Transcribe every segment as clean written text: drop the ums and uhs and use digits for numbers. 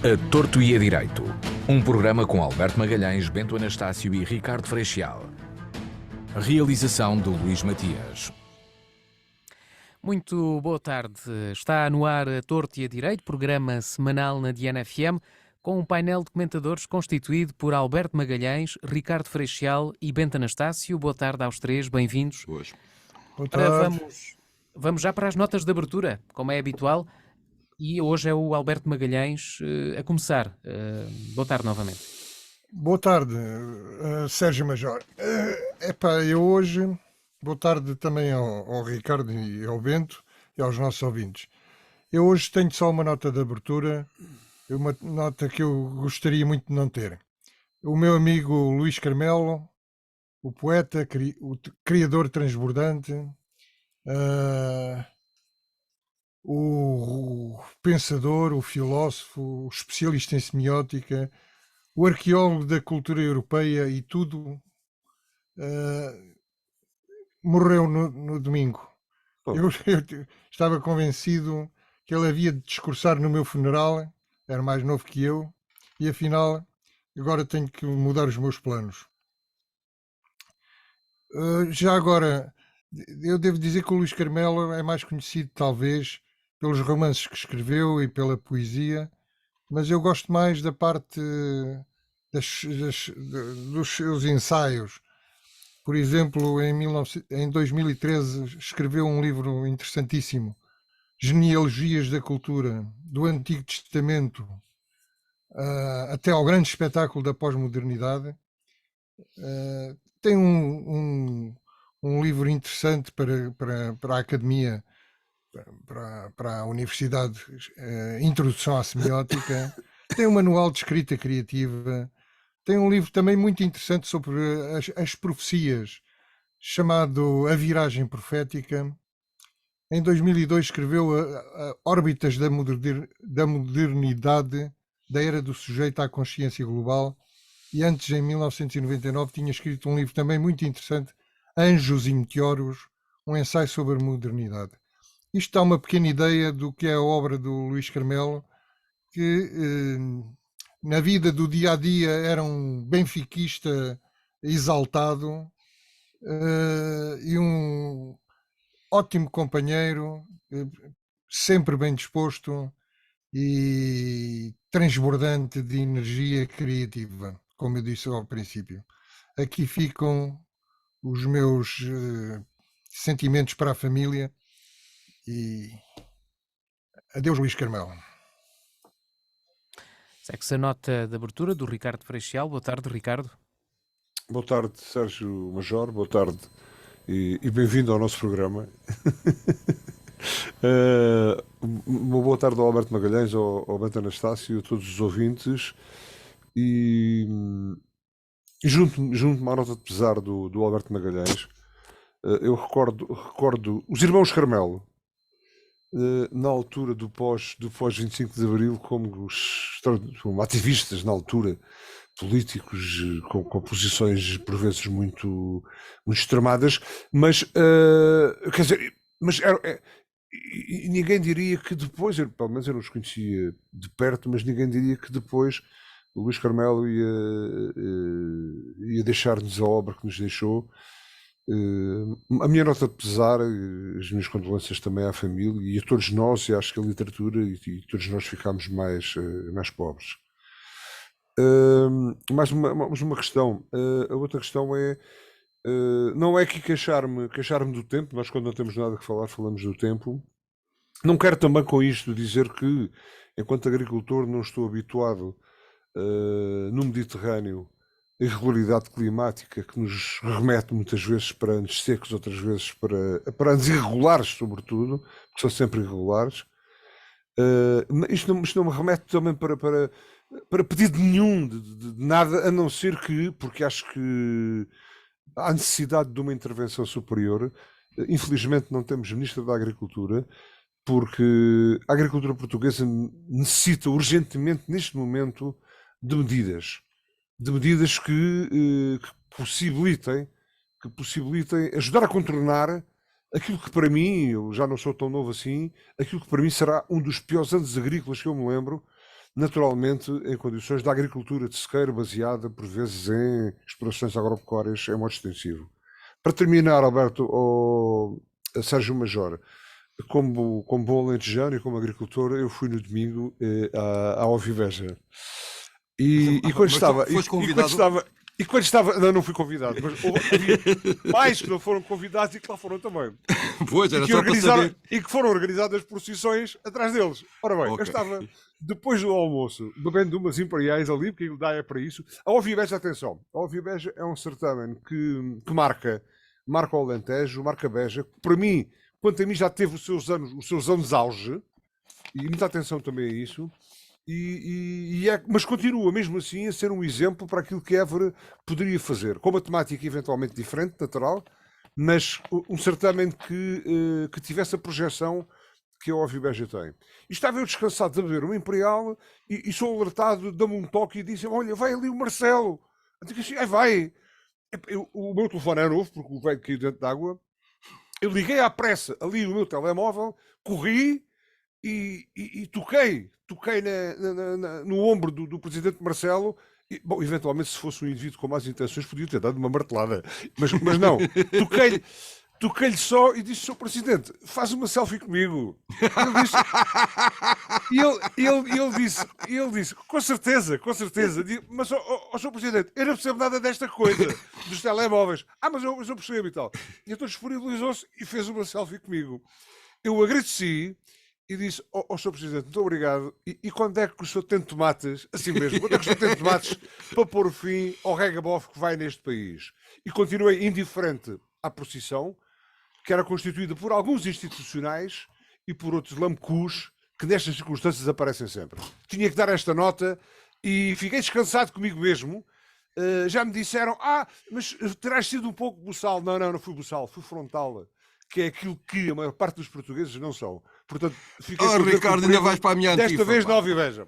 A Torto e a Direito, um programa com Alberto Magalhães, Bento Anastácio e Ricardo Freixal. Realização de Luís Matias. Muito boa tarde. Está no ar a Torto e a Direito, programa semanal na Diana FM, com um painel de comentadores constituído por Alberto Magalhães, Ricardo Freixal e Bento Anastácio. Boa tarde aos três, bem-vindos. Boas. Boa Ora, tarde. vamos já para as notas de abertura, como é habitual, e hoje é o Alberto Magalhães a começar. Boa tarde novamente. Boa tarde, Sérgio Major. Eu hoje, boa tarde também ao Ricardo e ao Bento e aos nossos ouvintes. Eu hoje tenho só uma nota de abertura, uma nota que eu gostaria muito de não ter. O meu amigo Luís Carmelo, o poeta, o criador transbordante, o pensador, o filósofo, o especialista em semiótica, o arqueólogo da cultura europeia e tudo, morreu no domingo. Eu estava convencido que ele havia de discursar no meu funeral, era mais novo que eu, e afinal agora tenho que mudar os meus planos. Já agora, eu devo dizer que o Luís Carmelo é mais conhecido talvez pelos romances que escreveu e pela poesia, mas eu gosto mais da parte dos seus ensaios. Por exemplo, em 2013 escreveu um livro interessantíssimo, Genealogias da Cultura, do Antigo Testamento até ao grande espetáculo da pós-modernidade. Tem um livro interessante para a academia, para a universidade, Introdução à Semiótica. Tem um manual de escrita criativa. Tem um livro também muito interessante sobre as profecias, chamado A Viragem Profética. Em 2002 escreveu Órbitas da Modernidade, da Era do Sujeito à Consciência Global. E antes, em 1999, tinha escrito um livro também muito interessante, Anjos e Meteoros, um ensaio sobre a modernidade. Isto dá uma pequena ideia do que é a obra do Luís Carmelo, que na vida do dia a dia era um benfiquista exaltado e um ótimo companheiro, sempre bem disposto e transbordante de energia criativa, como eu disse ao princípio. Aqui ficam os meus sentimentos para a família e adeus, Luís Carmelo. Segue-se a nota de abertura do Ricardo Freixal. Boa tarde, Ricardo. Boa tarde, Sérgio Major. Boa tarde e bem-vindo ao nosso programa. Uma boa tarde ao Alberto Magalhães, ao Bento Anastácio, a todos os ouvintes. E junto-me à nota de pesar do Alberto Magalhães, eu recordo os irmãos Carmelo, na altura do pós 25 de Abril, como ativistas na altura, políticos com posições por vezes muito extremadas, mas quer dizer, ninguém diria que depois, pelo menos eu não os conhecia de perto, mas ninguém diria que depois o Luís Carmelo ia deixar-nos a obra que nos deixou. A minha nota de pesar, as minhas condolências também à família e a todos nós, e acho que a literatura e todos nós ficámos mais pobres. Mais uma questão. A outra questão é, não é que queixar-me do tempo. Nós, quando não temos nada que falar, falamos do tempo. Não quero também com isto dizer que, enquanto agricultor, não estou habituado no Mediterrâneo a irregularidade climática que nos remete muitas vezes para anos secos, outras vezes para anos irregulares, sobretudo, porque são sempre irregulares. Isto não me remete também para pedido nenhum de nada, a não ser que, porque acho que há necessidade de uma intervenção superior. Infelizmente não temos Ministro da Agricultura, porque a agricultura portuguesa necessita urgentemente, neste momento, de medidas que possibilitem ajudar a contornar aquilo que para mim, eu já não sou tão novo assim, aquilo que para mim será um dos piores anos agrícolas que eu me lembro, naturalmente em condições de agricultura de sequeiro baseada, por vezes, em explorações agropecuárias em modo extensivo. Para terminar, Alberto, Sérgio Major, como bom alentejano e como agricultor, eu fui no domingo à Oviveja. E quando estava... E quando estava... Não fui convidado, mas havia mais que não foram convidados e que lá foram também. Pois, era só para saber. E que foram organizadas procissões atrás deles. Ora bem, eu estava, depois do almoço, bebendo umas imperiais ali, porque ele dá é para isso. A Oviveja, atenção, a Oviveja é um certamen que marca o Alentejo, marca Beja. Para mim, quanto a mim, já teve os seus anos auge, e muita atenção também a isso. Mas continua mesmo assim a ser um exemplo para aquilo que Évora poderia fazer, com uma temática eventualmente diferente, natural, mas um certamen que tivesse a projeção que a Oviveja tem. E estava eu descansado de beber uma Imperial e sou alertado, dá-me um toque e dizem: olha, vai ali o Marcelo. Eu digo assim: vai. O meu telefone é novo, porque o velho caiu dentro d'água. Eu liguei à pressa ali o meu telemóvel, corri e toquei no ombro do presidente Marcelo. Bom, eventualmente, se fosse um indivíduo com más intenções, podia ter dado uma martelada, mas não. Toquei-lhe só e disse: Sr. Presidente, faz uma selfie comigo. E ele disse: com certeza. Mas, Sr. Presidente, eu não percebo nada desta coisa, dos telemóveis. Mas eu percebo e tal. E então disponibilizou-se e fez uma selfie comigo. Eu agradeci e disse: Sr. Presidente, muito obrigado. E quando é que o senhor tem tomates, assim mesmo, quando é que o senhor tem tomates para pôr fim ao regabof que vai neste país? E continuei indiferente à procissão, que era constituída por alguns institucionais e por outros lamecus que nestas circunstâncias aparecem sempre. Tinha que dar esta nota e fiquei descansado comigo mesmo. Já me disseram: mas terás sido um pouco buçal. Não fui buçal, fui frontal, que é aquilo que a maior parte dos portugueses não são. Portanto, fiquei Ricardo, ainda vais para a minha antifa. Desta vez não Oviveja.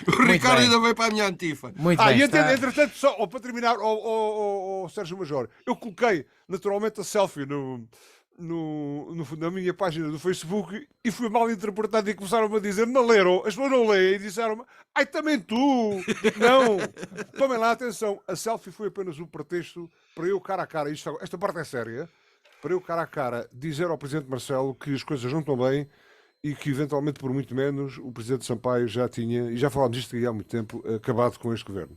O Ricardo ainda vai para a minha antifa. Muito bem, entretanto, só para terminar, Sérgio Major, eu coloquei naturalmente a selfie na minha página do Facebook e fui mal interpretado e começaram-me a dizer: não leram, as pessoas não leem, e disseram-me: também tu! Não! Tomem lá atenção, a selfie foi apenas um pretexto para eu cara a cara, esta parte é séria, para eu cara a cara dizer ao Presidente Marcelo que as coisas não estão bem e que eventualmente por muito menos o Presidente Sampaio já tinha, e já falámos disto aqui há muito tempo, acabado com este governo.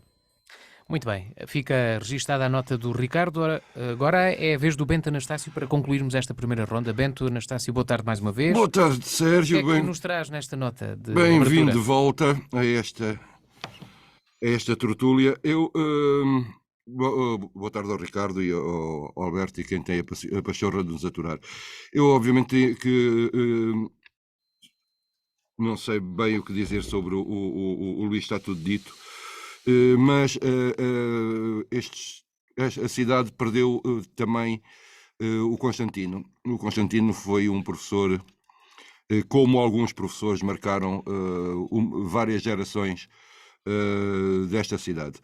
Muito bem, fica registada a nota do Ricardo. Agora é a vez do Bento Anastácio para concluirmos esta primeira ronda. Bento Anastácio, boa tarde mais uma vez. Boa tarde, Sérgio. O que é que nos traz nesta nota de Bem-vindo abertura? de volta a esta tertúlia. Boa tarde ao Ricardo e ao Alberto e quem tem a pachorra de nos aturar. Eu, obviamente, que não sei bem o que dizer sobre o Luís, está tudo dito, mas a cidade perdeu também o Constantino. O Constantino foi um professor, como alguns professores marcaram várias gerações desta cidade.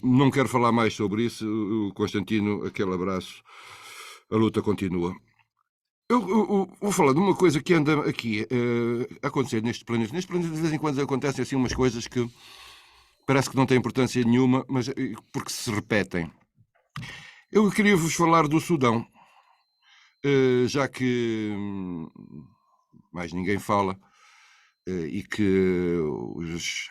Não quero falar mais sobre isso. O Constantino, aquele abraço, a luta continua. Eu vou falar de uma coisa que anda aqui a acontecer neste planeta. Neste planeta, de vez em quando acontecem assim umas coisas que parece que não têm importância nenhuma, mas porque se repetem. Eu queria vos falar do Sudão, já que mais ninguém fala e que os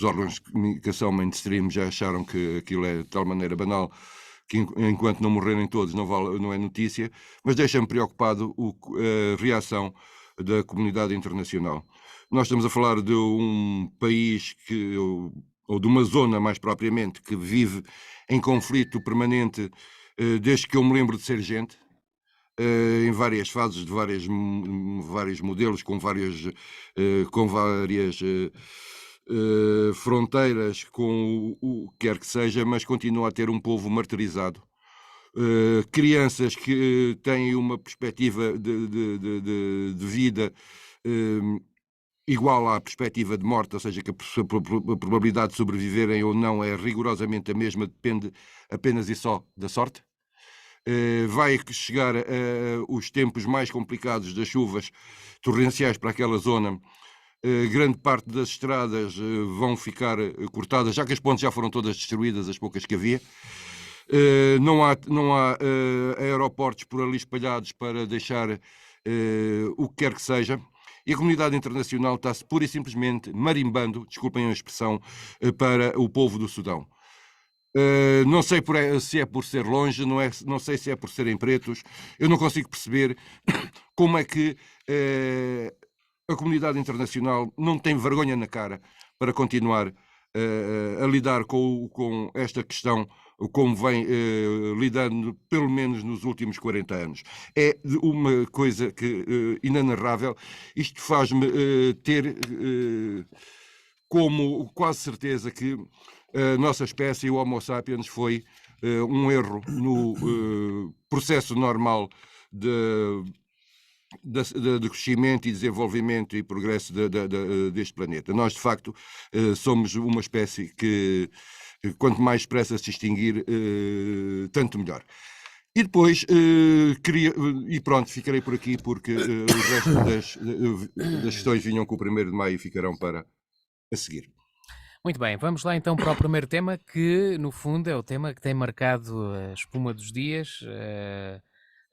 órgãos de comunicação mainstream já acharam que aquilo é de tal maneira banal que enquanto não morrerem todos não é notícia, mas deixa-me preocupado a reação da comunidade internacional. Nós estamos a falar de um país ou de uma zona mais propriamente, que vive em conflito permanente desde que eu me lembro de ser gente, em várias fases, de vários modelos, com várias fronteiras, com o que quer que seja, mas continua a ter um povo martirizado. Crianças que têm uma perspectiva de vida igual à perspectiva de morte, ou seja, que a probabilidade de sobreviverem ou não é rigorosamente a mesma, depende apenas e só da sorte. Vai chegar os tempos mais complicados das chuvas torrenciais para aquela zona, grande parte das estradas vão ficar cortadas, já que as pontes já foram todas destruídas, as poucas que havia. Não há aeroportos por ali espalhados para deixar o que quer que seja. E a comunidade internacional está-se pura e simplesmente marimbando, desculpem a expressão, para o povo do Sudão. Não sei se é por ser longe, não sei se é por serem pretos. Eu não consigo perceber como é que a comunidade internacional não tem vergonha na cara para continuar a lidar com esta questão como vem lidando pelo menos nos últimos 40 anos. É uma coisa que inenarrável. Isto faz-me ter como quase certeza que a nossa espécie, o Homo sapiens, foi um erro no processo normal de crescimento e desenvolvimento e progresso deste planeta. Nós, de facto, somos uma espécie que, quanto mais depressa se extinguir, tanto melhor. E depois, e pronto, ficarei por aqui, porque o resto das questões vinham com o 1º de maio e ficarão para a seguir. Muito bem, vamos lá então para o primeiro tema, que no fundo é o tema que tem marcado a espuma dos dias,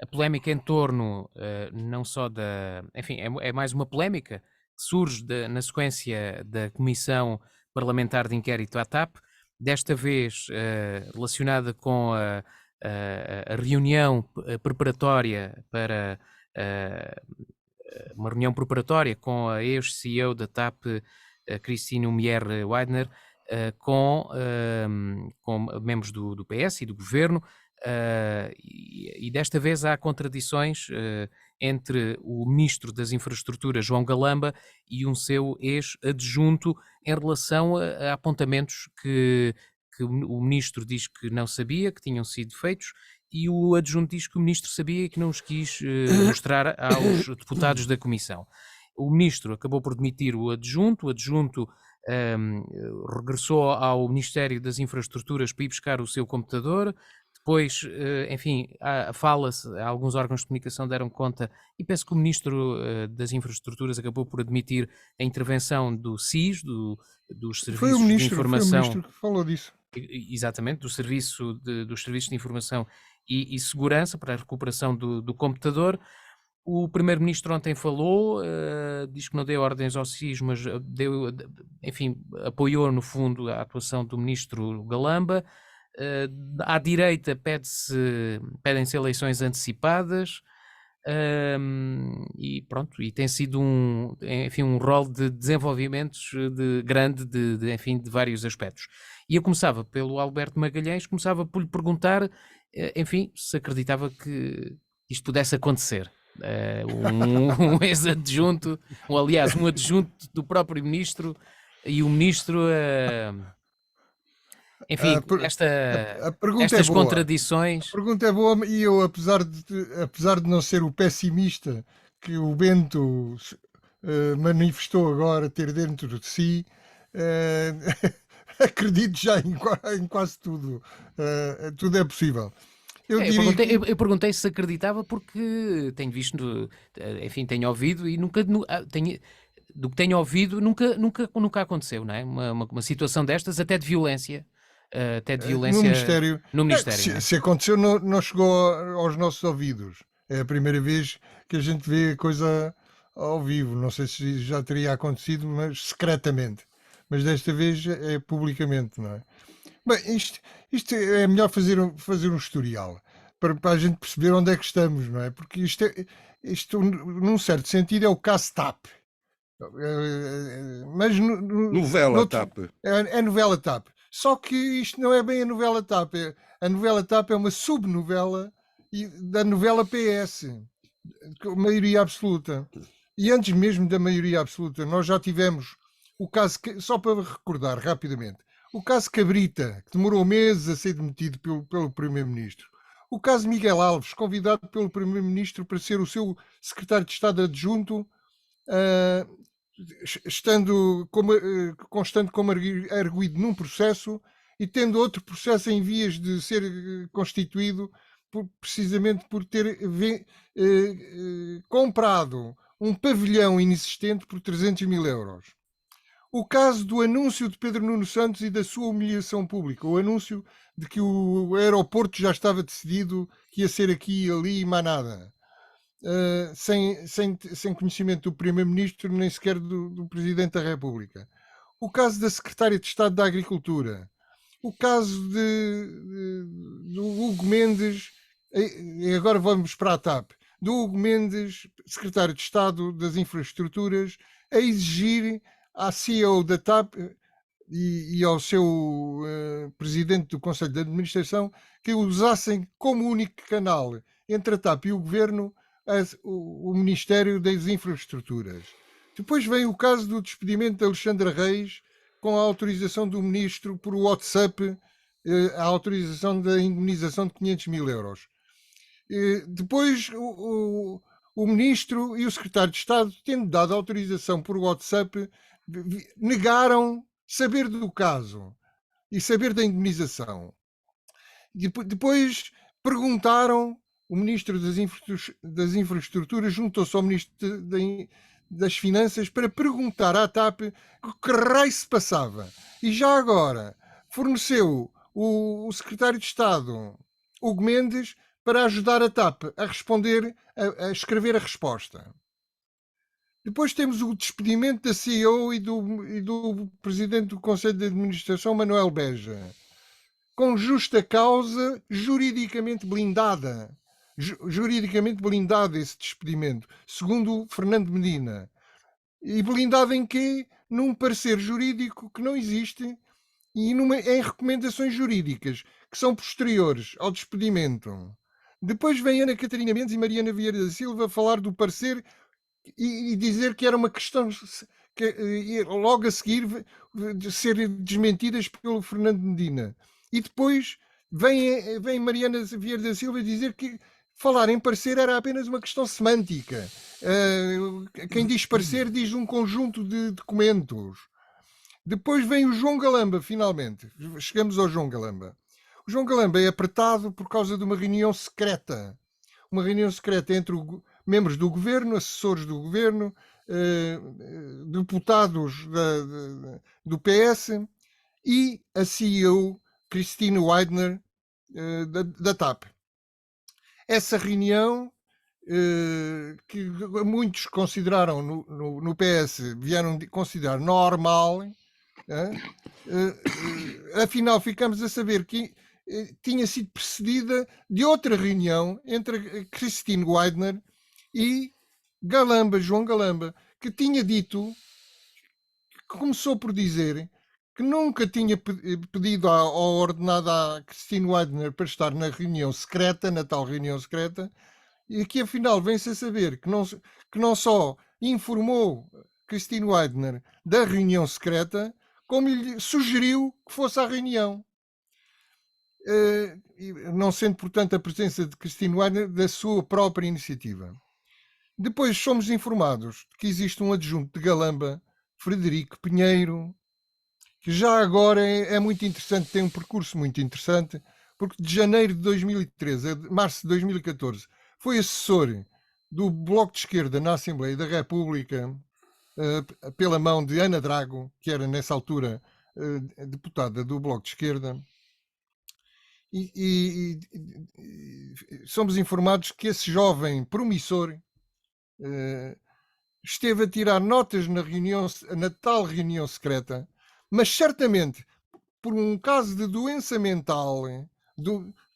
a polémica em torno não só da... Enfim, é mais uma polémica que surge na sequência da Comissão Parlamentar de Inquérito à TAP, desta vez relacionada com a reunião preparatória para... uma reunião preparatória com a ex-CEO da TAP, Christine Ummier-Weidner, com membros do PS e do Governo, e desta vez há contradições entre o Ministro das Infraestruturas, João Galamba, e um seu ex-adjunto em relação a apontamentos que o Ministro diz que não sabia, que tinham sido feitos, e o adjunto diz que o Ministro sabia e que não os quis mostrar aos deputados da Comissão. O Ministro acabou por demitir o adjunto regressou ao Ministério das Infraestruturas para ir buscar o seu computador. Depois, enfim, fala-se, alguns órgãos de comunicação deram conta, e penso que o Ministro das Infraestruturas acabou por admitir a intervenção do SIS, dos Serviços de Informação. Foi o Ministro que falou disso. Exatamente, dos Serviços de Informação e Segurança para a recuperação do computador. O Primeiro-Ministro ontem falou, diz que não deu ordens ao SIS, mas apoiou no fundo a atuação do Ministro Galamba. À direita pedem-se eleições antecipadas, e pronto, e tem sido um rol de desenvolvimentos grande de vários aspectos. E eu começava pelo Alberto Magalhães, começava por lhe perguntar, se acreditava que isto pudesse acontecer. Um ex-adjunto, um adjunto do próprio Ministro, e o Ministro... estas contradições... A pergunta é boa, e eu, apesar de não ser o pessimista que o Bento manifestou agora ter dentro de si, acredito já em quase tudo. Tudo é possível. Eu perguntei se acreditava porque tenho visto, tenho ouvido e do que tenho ouvido nunca aconteceu, não é? Uma situação destas, até de violência. No Ministério. Se aconteceu, não chegou aos nossos ouvidos. É a primeira vez que a gente vê a coisa ao vivo. Não sei se já teria acontecido, mas secretamente. Mas desta vez é publicamente, não é? Bem, isto é melhor fazer um historial para a gente perceber onde é que estamos, não é? Porque isto num certo sentido, é o caso TAP. Mas novela TAP. É novela TAP. Só que isto não é bem a novela TAP. A novela TAP é uma subnovela da novela PS, com maioria absoluta. E antes mesmo da maioria absoluta, nós já tivemos o caso, só para recordar rapidamente, o caso Cabrita, que demorou meses a ser demitido pelo Primeiro-Ministro. O caso Miguel Alves, convidado pelo Primeiro-Ministro para ser o seu secretário de Estado adjunto, constando como arguido num processo e tendo outro processo em vias de ser constituído, precisamente por ter comprado um pavilhão inexistente por 300 mil euros. O caso do anúncio de Pedro Nuno Santos e da sua humilhação pública, o anúncio de que o aeroporto já estava decidido, que ia ser aqui e ali e mais nada, sem conhecimento do Primeiro-Ministro nem sequer do Presidente da República. O caso da Secretária de Estado da Agricultura, o caso do Hugo Mendes, e agora vamos para a TAP, do Hugo Mendes, Secretário de Estado das Infraestruturas, a exigir à CEO da TAP e ao seu Presidente do Conselho de Administração que usassem como único canal entre a TAP e o Governo o Ministério das Infraestruturas. Depois vem o caso do despedimento de Alexandra Reis com a autorização do Ministro por WhatsApp, a autorização da indemnização de 500 mil euros. Depois o Ministro e o Secretário de Estado, tendo dado autorização por WhatsApp, negaram saber do caso e saber da indemnização. Depois perguntaram, o Ministro das Infraestruturas juntou-se ao Ministro das Finanças para perguntar à TAP o que raio se passava. E já agora forneceu o Secretário de Estado, Hugo Mendes, para ajudar a TAP a responder, a escrever a resposta. Depois temos o despedimento da CEO e do Presidente do Conselho de Administração, Manuel Beja, com justa causa, juridicamente blindada. Juridicamente blindado esse despedimento, segundo Fernando Medina. E blindado em quê? Num parecer jurídico que não existe e em recomendações jurídicas que são posteriores ao despedimento. Depois vem Ana Catarina Mendes e Mariana Vieira da Silva falar do parecer e dizer que era uma questão que logo a seguir de ser desmentidas pelo Fernando Medina. E depois vem Mariana Vieira da Silva dizer que falar em parecer era apenas uma questão semântica. Quem diz parecer diz um conjunto de documentos. Depois vem o João Galamba, finalmente. Chegamos ao João Galamba. O João Galamba é apertado por causa de uma reunião secreta. Uma reunião secreta entre membros do governo, assessores do governo, deputados do PS e a CEO Christine Weidner da TAP. Essa reunião, que muitos consideraram no PS, vieram considerar normal, afinal ficamos a saber que tinha sido precedida de outra reunião entre Christine Weidner e João Galamba, que tinha dito, que começou por dizer que nunca tinha pedido ou ordenado à Christine Weidner para estar na reunião secreta, na tal reunião secreta, e que afinal vem-se a saber que não só informou Christine Weidner da reunião secreta, como lhe sugeriu que fosse à reunião. Não sendo, portanto, a presença de Christine Weidner da sua própria iniciativa. Depois somos informados que existe um adjunto de Galamba, Frederico Pinheiro, que já agora é muito interessante, tem um percurso muito interessante, porque de janeiro de 2013 a março de 2014 foi assessor do Bloco de Esquerda na Assembleia da República, pela mão de Ana Drago, que era nessa altura deputada do Bloco de Esquerda. E somos informados que esse jovem promissor esteve a tirar notas na tal reunião secreta, mas certamente por um caso de doença mental,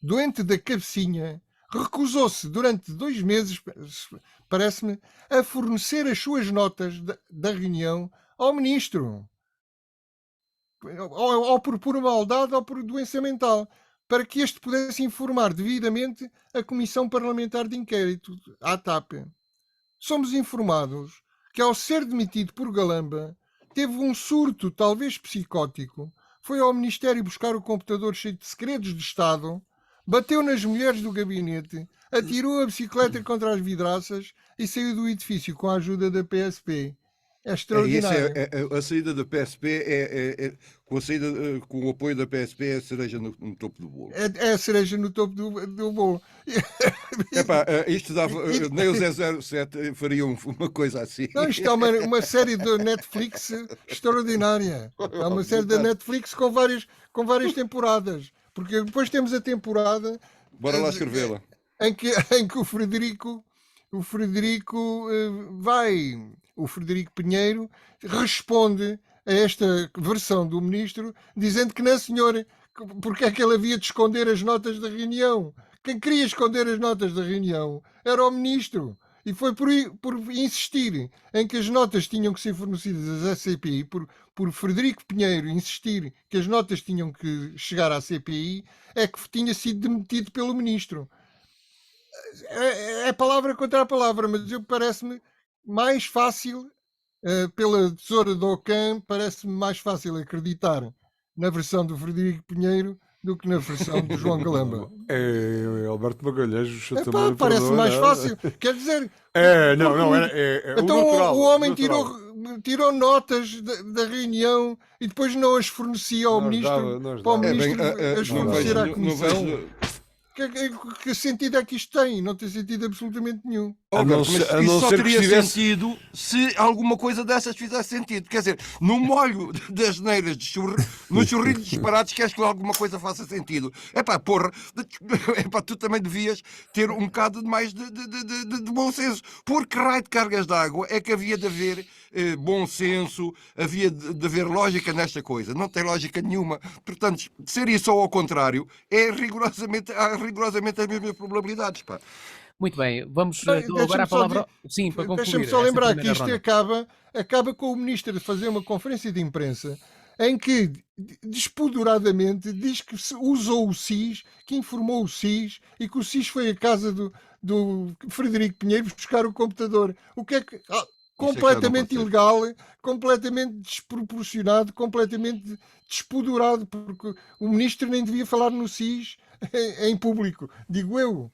doente da cabecinha, recusou-se durante 2 meses, parece-me, a fornecer as suas notas da reunião ao ministro, ou por pura maldade ou por doença mental, para que este pudesse informar devidamente a Comissão Parlamentar de Inquérito, à TAP. Somos informados que, ao ser demitido por Galamba, teve um surto, talvez psicótico, foi ao Ministério buscar o computador cheio de segredos de Estado, bateu nas mulheres do gabinete, atirou a bicicleta contra as vidraças e saiu do edifício com a ajuda da PSP. É Isso extraordinário. a saída da PSP com a saída, com o apoio da PSP é a cereja no topo do bolo. É a cereja no topo do bolo. Epá, isto dava, E- nem o 007 faria uma coisa assim. Não, isto é uma série da Netflix extraordinária. É uma série da Netflix com várias temporadas. Porque depois temos a temporada Bora lá escrevê-la. em que o Frederico o Frederico Pinheiro responde a esta versão do ministro, dizendo que não, senhor, porque é que ele havia de esconder as notas da reunião. Quem queria esconder as notas da reunião era o ministro. E foi por insistir em que as notas tinham que ser fornecidas à CPI, por Frederico Pinheiro insistir que as notas tinham que chegar à CPI, é que tinha sido demitido pelo ministro. É palavra contra a palavra, mas eu parece-me mais fácil, pela tesoura do Ocam, parece-me mais fácil acreditar na versão do Frederico Pinheiro do que na versão do João Galamba. É Alberto Magalhães, o senhor Epá, também parece perdoa, mais não? fácil. Quer dizer, Não, o então natural. o homem natural. tirou notas da reunião e depois não as fornecia ao ministro para o ministro as fornecer à comissão. Que sentido é que isto tem? Não tem sentido absolutamente nenhum. Mas isso só ser que teria estivesse- sentido se alguma coisa dessas fizesse sentido. Quer dizer, no molho das neiras, nos churrilhos disparados, queres que alguma coisa faça sentido. Epá, porra, tu também devias ter um bocado mais de bom senso. Por que raio de cargas d'água é que havia de haver bom senso, havia de haver lógica nesta coisa? Não tem lógica nenhuma. Portanto, ser isso ou ao contrário, há rigorosamente as mesmas probabilidades, pá. Muito bem, vamos Não, então agora a palavra. Sim, para concluir. Deixa-me só esta lembrar que primeira isto ronda. acaba com o ministro a fazer uma conferência de imprensa em que despoderadamente diz que usou o SIS, que informou o SIS e que o SIS foi à casa do Frederico Pinheiro buscar o computador. O que é que. Completamente ilegal, completamente desproporcionado, completamente despoderado, porque o ministro nem devia falar no SIS em público, digo eu.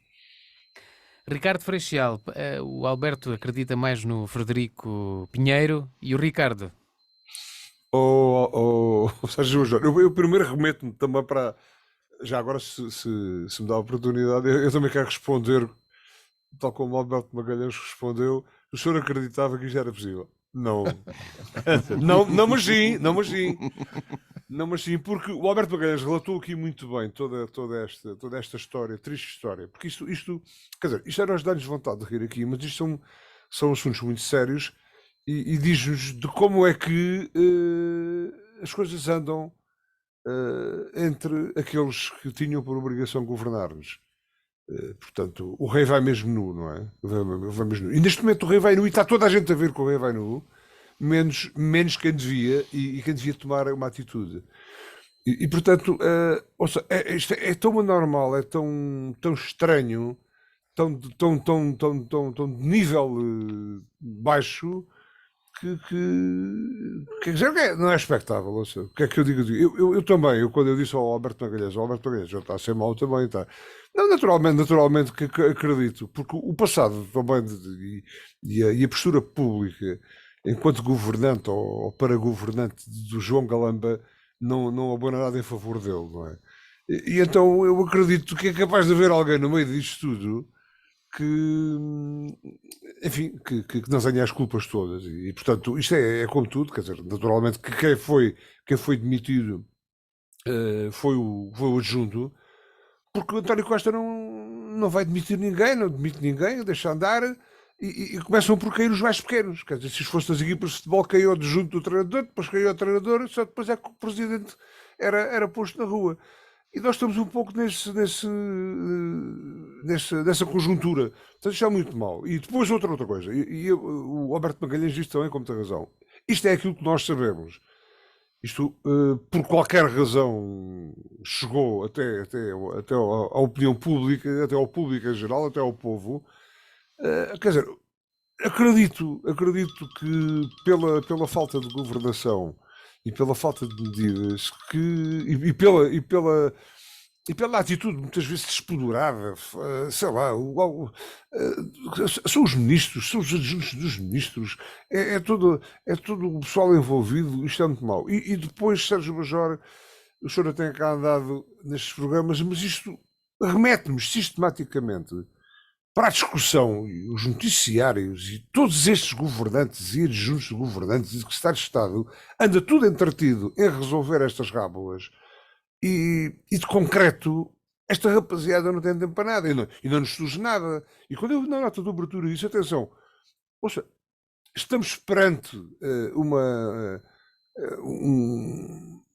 Ricardo Freixal, o Alberto acredita mais no Frederico Pinheiro e o Ricardo? Sérgio João, eu primeiro remeto-me também para. Já agora, se me dá a oportunidade, eu também quero responder, tal como o Alberto Magalhães respondeu. O senhor acreditava que isto era possível? Não. não, mas sim. Não, mas sim, porque o Alberto Magalhães relatou aqui muito bem toda esta história, triste história. Porque isto quer dizer, isto era os danos de vontade de rir aqui, mas isto são assuntos muito sérios e diz-nos de como é que as coisas andam entre aqueles que tinham por obrigação governar-nos. Portanto, o rei vai mesmo nu, não é? Vai mesmo nu. E neste momento o rei vai nu e está toda a gente a ver que o rei vai nu, menos quem devia e quem devia tomar uma atitude. E portanto, ouça, isto é tão anormal, é tão estranho, tão de nível baixo que quer dizer, não é expectável. Ouça, o que é que eu digo? Eu também, quando eu disse ao Alberto Magalhães já está a ser mau também, está. Não, naturalmente que acredito, porque o passado também e a postura pública enquanto governante ou para governante do João Galamba não abona nada em favor dele, não é? E então eu acredito que é capaz de haver alguém no meio disto tudo que, enfim, que não tenha as culpas todas. E portanto, isto é como tudo, quer dizer, naturalmente que quem foi demitido foi o adjunto, porque o António Costa não vai demitir ninguém, não demite ninguém, deixa andar. E começam por cair os mais pequenos. Quer dizer, se fosse das equipas de futebol, caiu o adjunto do treinador, depois caiu o treinador, só depois é que o presidente era posto na rua. E nós estamos um pouco nessa conjuntura. Portanto, isto é muito mal. E depois outra coisa. O Alberto Magalhães disse também, como tem razão. Isto é aquilo que nós sabemos. Isto, por qualquer razão, chegou até à opinião pública, até ao público em geral, até ao povo. Quer dizer, acredito que pela falta de governação e pela falta de medidas e e pela atitude muitas vezes despodurada, sei lá, são os ministros, são os adjuntos dos ministros, é todo o pessoal envolvido, isto é muito mau. E depois, Sérgio Major, o senhor tem cá andado nestes programas, mas isto remete-nos sistematicamente para a discussão, e os noticiários e todos estes governantes e adjuntos de governantes e secretários de Estado, anda tudo entretido em resolver estas rábulas. E de concreto, esta rapaziada não tem tempo para nada e não nos surge nada. E quando eu na nota de abertura disse, atenção, ouça, estamos perante uma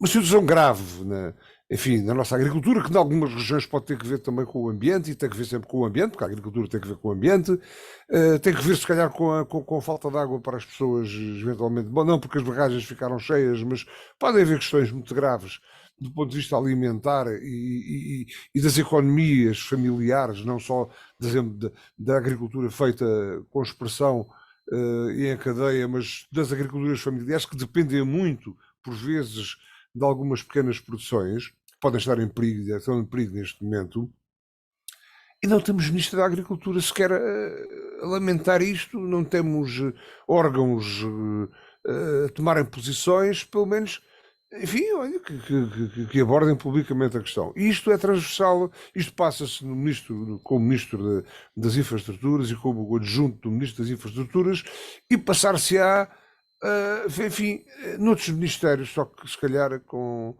situação grave enfim, na nossa agricultura, que em algumas regiões pode ter que ver também com o ambiente, e tem que ver sempre com o ambiente, porque a agricultura tem que ver com o ambiente, tem que ver se calhar com a falta de água para as pessoas, eventualmente, bom, não porque as barragens ficaram cheias, mas podem haver questões muito graves do ponto de vista alimentar e das economias familiares, não só da agricultura feita com expressão e em cadeia, mas das agriculturas familiares que dependem muito, por vezes, de algumas pequenas produções, que podem estar em perigo, estão em perigo neste momento, e não temos Ministro da Agricultura sequer a lamentar isto, não temos órgãos a tomarem posições, pelo menos, enfim, olha, que abordem publicamente a questão. E isto é transversal, isto passa-se com o Ministro das Infraestruturas e com o adjunto do Ministro das Infraestruturas, e passar-se-á, enfim, noutros ministérios, só que se calhar com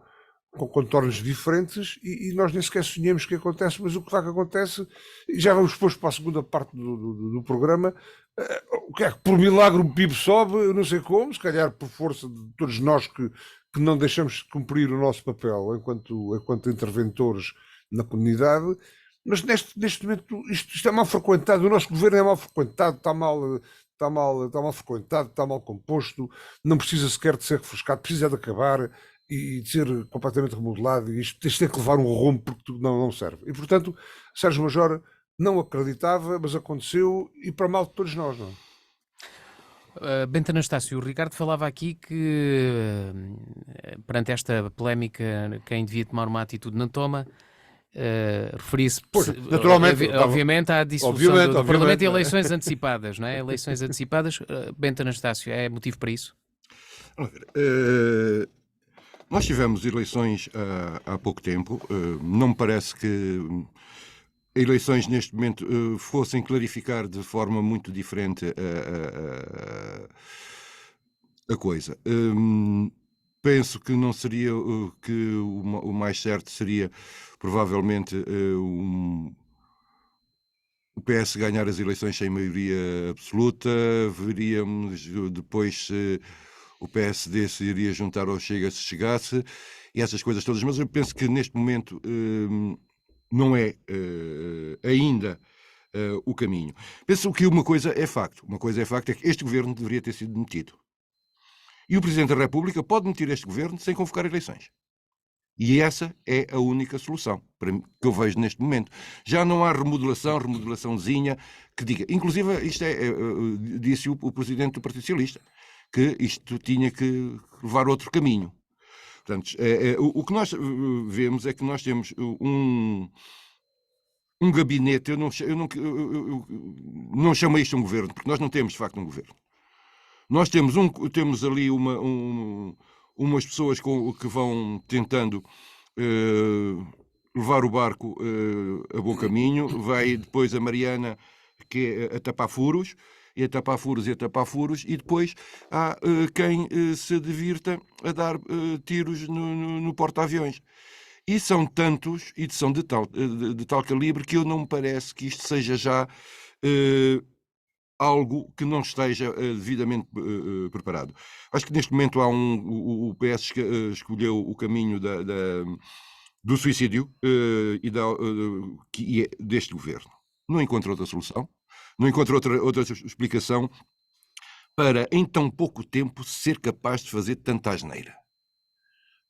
contornos diferentes, e nós nem sequer sonhamos que acontece, mas o que acontece, e já vamos depois para a segunda parte do programa, o que é que por milagre o PIB sobe, eu não sei como, se calhar por força de todos nós que não deixamos de cumprir o nosso papel enquanto interventores na comunidade, mas neste momento isto é mal frequentado, o nosso governo é mal frequentado, está mal frequentado, está mal composto, não precisa sequer de ser refrescado, precisa de acabar e de ser completamente remodelado, e isto tem que levar um rumo porque não serve. E portanto, Sérgio Major não acreditava, mas aconteceu, e para mal de todos nós, não é? Bento Anastácio, o Ricardo falava aqui que perante esta polémica quem devia tomar uma atitude não toma. Referia-se naturalmente, obviamente à dissolução do Parlamento e eleições antecipadas, não é? Eleições antecipadas. Bento Anastácio, é motivo para isso? Nós tivemos eleições há pouco tempo. Não me parece que eleições neste momento fossem clarificar de forma muito diferente a coisa. Penso que não seria que o mais certo seria provavelmente o PS ganhar as eleições sem maioria absoluta. Veríamos depois se o PSD se iria juntar ao Chega se chegasse, e essas coisas todas, mas eu penso que neste momento não é ainda o caminho. Penso que uma coisa é facto é que este governo deveria ter sido demitido. E o Presidente da República pode demitir este governo sem convocar eleições. E essa é a única solução que eu vejo neste momento. Já não há remodelaçãozinha que diga. Inclusive, isto disse o Presidente do Partido Socialista, que isto tinha que levar outro caminho. Portanto, o que nós vemos é que nós temos um gabinete. Eu não chamo isto um governo, porque nós não temos, de facto, um governo. Nós temos ali umas pessoas que vão tentando levar o barco a bom caminho. Vai depois a Mariana, que é a tapar furos, e a tapar furos, e depois há quem se divirta a dar tiros no porta-aviões. E são tantos, e são de tal calibre, que eu não me parece que isto seja já algo que não esteja devidamente preparado. Acho que neste momento o PS escolheu o caminho do suicídio que é deste governo. Não encontra outra solução, não encontra outra explicação para, em tão pouco tempo, ser capaz de fazer tanta asneira.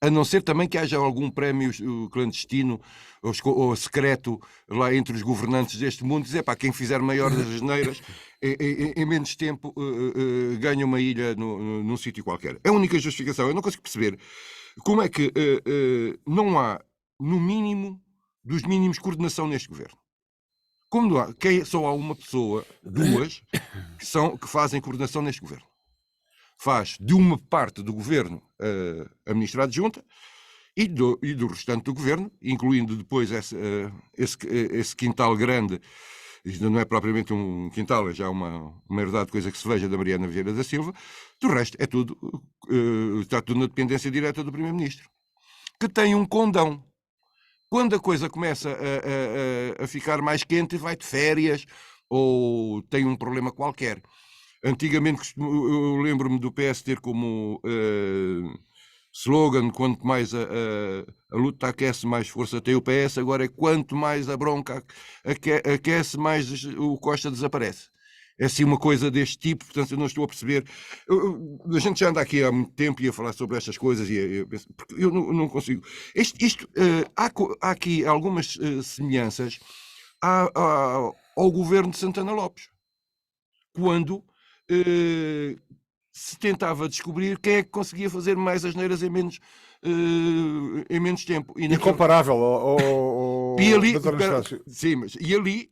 A não ser também que haja algum prémio clandestino ou secreto lá entre os governantes deste mundo, dizer, pá, quem fizer maiores asneiras em menos tempo ganha uma ilha num sítio qualquer. É a única justificação. Eu não consigo perceber como é que não há, no mínimo, dos mínimos de coordenação neste governo. Como só há uma pessoa, duas, que fazem coordenação neste governo. Faz de uma parte do governo a ministra adjunta e do restante do governo, incluindo depois esse quintal grande. Isto não é propriamente um quintal, é já uma herdade de coisa que se veja da Mariana Vieira da Silva. Do resto, é tudo, está tudo na dependência direta do Primeiro-Ministro, que tem um condão. Quando a coisa começa a ficar mais quente, vai de férias ou tem um problema qualquer. Antigamente, eu lembro-me do PS ter como slogan: quanto mais a luta aquece, mais força tem o PS. Agora é quanto mais a bronca aquece, mais o Costa desaparece. É assim uma coisa deste tipo, portanto eu não estou a perceber. A gente já anda aqui há muito tempo e a falar sobre estas coisas e porque eu não consigo. Há aqui algumas semelhanças ao governo de Santana Lopes, quando se tentava descobrir quem é que conseguia fazer mais asneiras em menos tempo. Incomparável ao e ali, sim, mas ali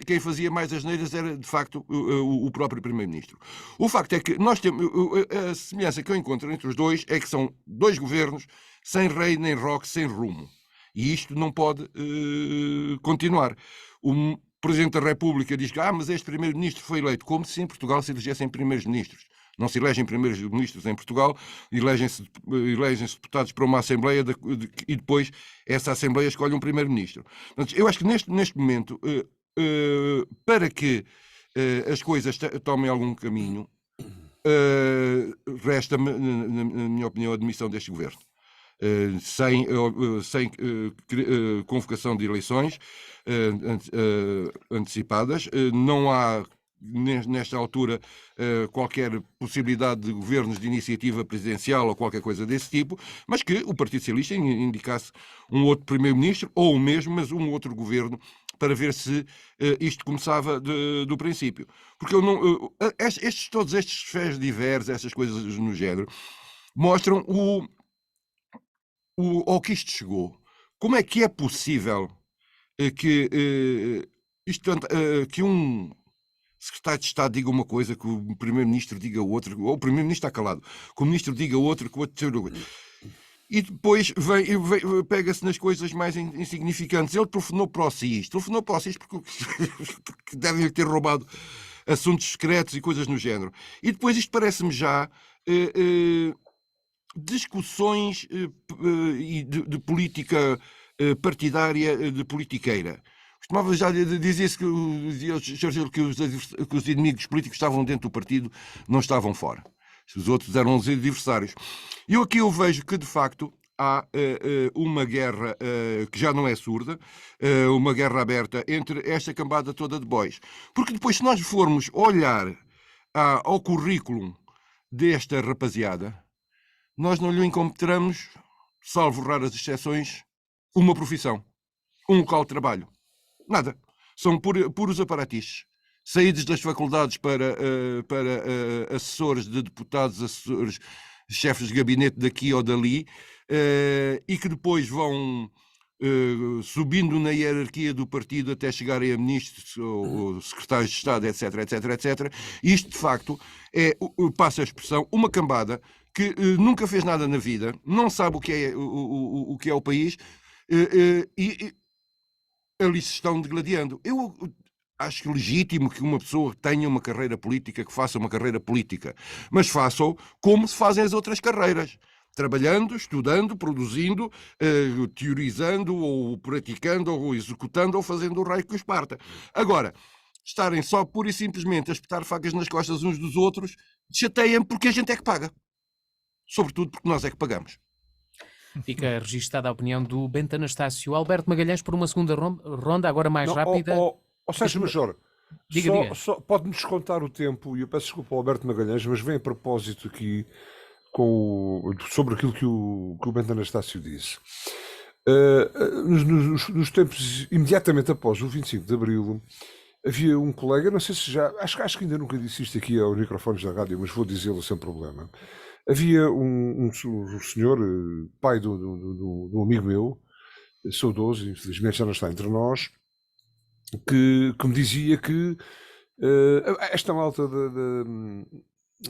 quem fazia mais asneiras era de facto o próprio Primeiro-Ministro. O facto é que nós temos a semelhança que eu encontro entre os dois é que são dois governos sem rei nem roque, sem rumo. E isto não pode continuar. O Presidente da República diz que mas este Primeiro-Ministro foi eleito, como se em Portugal se elegessem primeiros-ministros. Não se elegem primeiros-ministros em Portugal, elegem-se deputados para uma Assembleia e depois essa Assembleia escolhe um primeiro-ministro. Eu acho que neste momento, para que as coisas tomem algum caminho, resta-me, na minha opinião, a demissão deste governo. Sem convocação de eleições antecipadas, não há nesta altura qualquer possibilidade de governos de iniciativa presidencial ou qualquer coisa desse tipo, mas que o Partido Socialista indicasse um outro primeiro-ministro ou o mesmo, mas um outro governo, para ver se isto começava do princípio. Porque todos estes faits divers, essas coisas no género, mostram ao que isto chegou. Como é que é possível que um secretário de Estado diga uma coisa, que o Primeiro-Ministro diga outra, ou o Primeiro-Ministro está calado, que o Ministro diga outra, que o outro... E depois pega-se nas coisas mais insignificantes. Ele telefonou para o SIS. Telefonou para o SIS porque devem ter roubado assuntos secretos e coisas no género. E depois isto parece-me já discussões de política partidária, de politiqueira. Costumava já dizer-se que os inimigos políticos estavam dentro do partido, não estavam fora. Os outros eram os adversários. E aqui eu vejo que, de facto, há uma guerra que já não é surda, uma guerra aberta entre esta cambada toda de bois. Porque depois, se nós formos olhar ao currículo desta rapaziada, nós não lhe encontramos, salvo raras exceções, uma profissão, um local de trabalho. Nada. São puros aparatiches. Saídos das faculdades para assessores de deputados, assessores, chefes de gabinete daqui ou dali, e que depois vão subindo na hierarquia do partido até chegarem a ministros ou secretários de Estado, etc, etc, etc. Isto, de facto, passa a expressão, uma cambada que nunca fez nada na vida, não sabe o que é o país, e ali se estão degladiando. Eu acho legítimo que uma pessoa tenha uma carreira política, que faça uma carreira política, mas faça-o como se fazem as outras carreiras. Trabalhando, estudando, produzindo, teorizando, ou praticando, ou executando, ou fazendo o raio que os parta. Agora, estarem só pura e simplesmente a espetar facas nas costas uns dos outros, chateia-me porque a gente é que paga. Sobretudo porque nós é que pagamos. Fica registada a opinião do Bento Anastácio. Alberto Magalhães por uma segunda ronda, agora mais rápida. Sérgio Major, diga. pode-me descontar o tempo, e eu peço desculpa ao Alberto Magalhães, mas vem a propósito aqui sobre aquilo que o Bento Anastácio disse. Nos tempos imediatamente após o 25 de Abril, havia um colega, não sei se já, acho que ainda nunca disse isto aqui aos microfones da rádio, mas vou dizê-lo sem problema. Havia um senhor, pai de um amigo meu, saudoso, infelizmente já não está entre nós, que me dizia que esta malta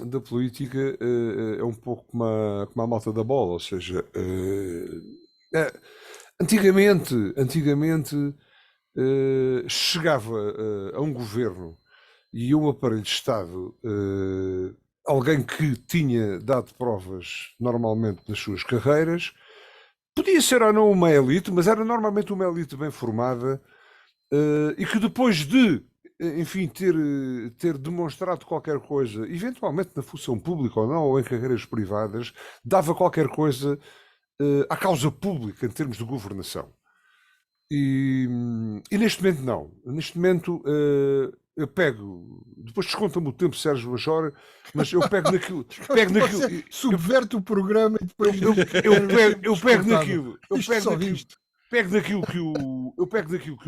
da política é um pouco como a malta da bola, ou seja, antigamente chegava a um governo e a um aparelho de Estado alguém que tinha dado provas normalmente nas suas carreiras, podia ser ou não uma elite, mas era normalmente uma elite bem formada e que depois de, enfim, ter demonstrado qualquer coisa, eventualmente na função pública ou não, ou em carreiras privadas, dava qualquer coisa à causa pública em termos de governação. E neste momento não. Neste momento eu pego, depois desconta-me o tempo, Sérgio Machor, mas eu pego naquilo. Você subverte o programa e depois. Eu pego naquilo. Pego daquilo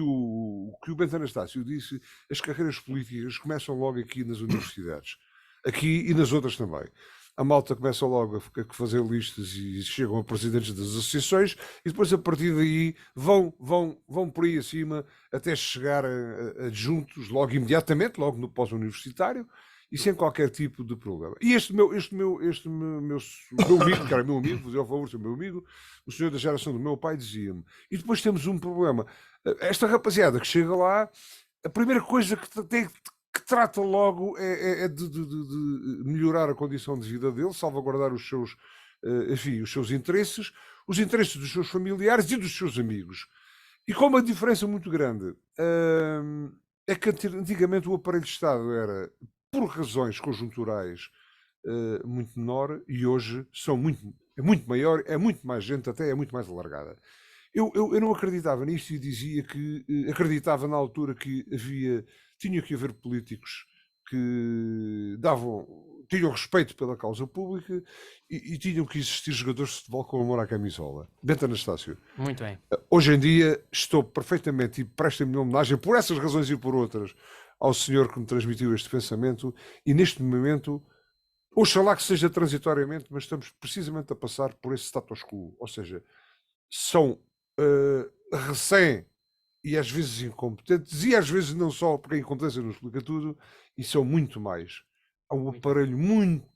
que o Bento Anastácio disse, as carreiras políticas começam logo aqui nas universidades. Aqui e nas outras também. A malta começa logo a fazer listas e chegam a presidentes das associações e depois a partir daí vão por aí acima até chegar a adjuntos logo imediatamente, logo no pós-universitário e sem qualquer tipo de problema. E este meu amigo, que era meu amigo, vou dizer ao favor, seu meu amigo, o senhor da geração do meu pai dizia-me, e depois temos um problema. Esta rapaziada que chega lá, a primeira coisa que trata logo é de melhorar a condição de vida dele, salvaguardar os seus, enfim, os seus interesses, os interesses dos seus familiares e dos seus amigos. E com uma diferença muito grande, é que antigamente o aparelho de Estado era, por razões conjunturais, muito menor e hoje é muito maior, é muito mais gente, até é muito mais alargada. Eu não acreditava nisto e dizia que acreditava na altura que tinha que haver políticos que tinham respeito pela causa pública e tinham que existir jogadores de futebol com amor à camisola. Bento Anastácio. Muito bem. Hoje em dia estou perfeitamente, e prestem-me homenagem por essas razões e por outras, ao senhor que me transmitiu este pensamento e neste momento, oxalá que seja transitoriamente, mas estamos precisamente a passar por esse status quo, ou seja, são recém e às vezes incompetentes, e às vezes não só, porque a incompetência não explica tudo, e são muito mais. Há um aparelho muito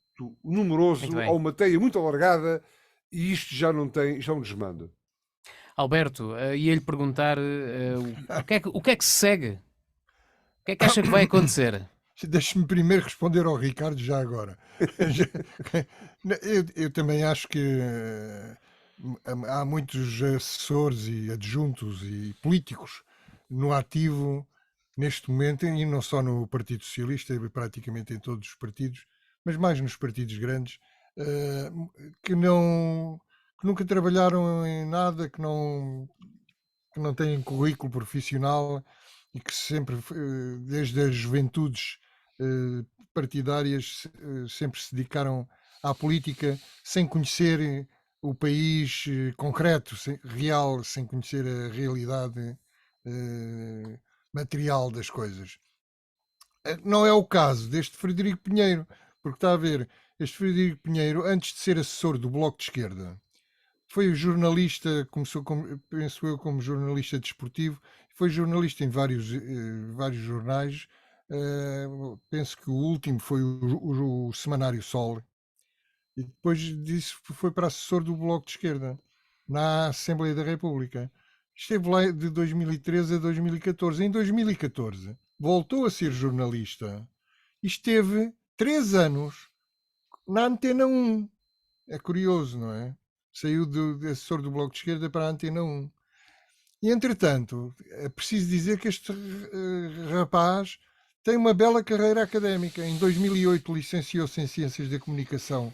numeroso, há uma teia muito alargada, e isto já não tem, já é um desmando. Alberto, ia-lhe perguntar o que é que se segue? O que é que acha que vai acontecer? Deixe-me primeiro responder ao Ricardo já agora. Eu também acho que há muitos assessores e adjuntos e políticos no ativo neste momento, e não só no Partido Socialista, praticamente em todos os partidos, mas mais nos partidos grandes, que nunca trabalharam em nada, que não têm currículo profissional e que sempre, desde as juventudes partidárias, sempre se dedicaram à política sem conhecer o país concreto, real, sem conhecer a realidade material das coisas. Não é o caso deste Frederico Pinheiro, porque está a ver, este Frederico Pinheiro, antes de ser assessor do Bloco de Esquerda, foi jornalista, começou, penso eu, como jornalista desportivo, foi jornalista em vários jornais, penso que o último foi o Semanário Sol, e depois disso foi para assessor do Bloco de Esquerda, na Assembleia da República. Esteve lá de 2013 a 2014. Em 2014 voltou a ser jornalista e esteve 3 anos na Antena 1. É curioso, não é? Saiu de assessor do Bloco de Esquerda para a Antena 1. E, entretanto, é preciso dizer que este rapaz tem uma bela carreira académica. Em 2008 licenciou-se em Ciências da Comunicação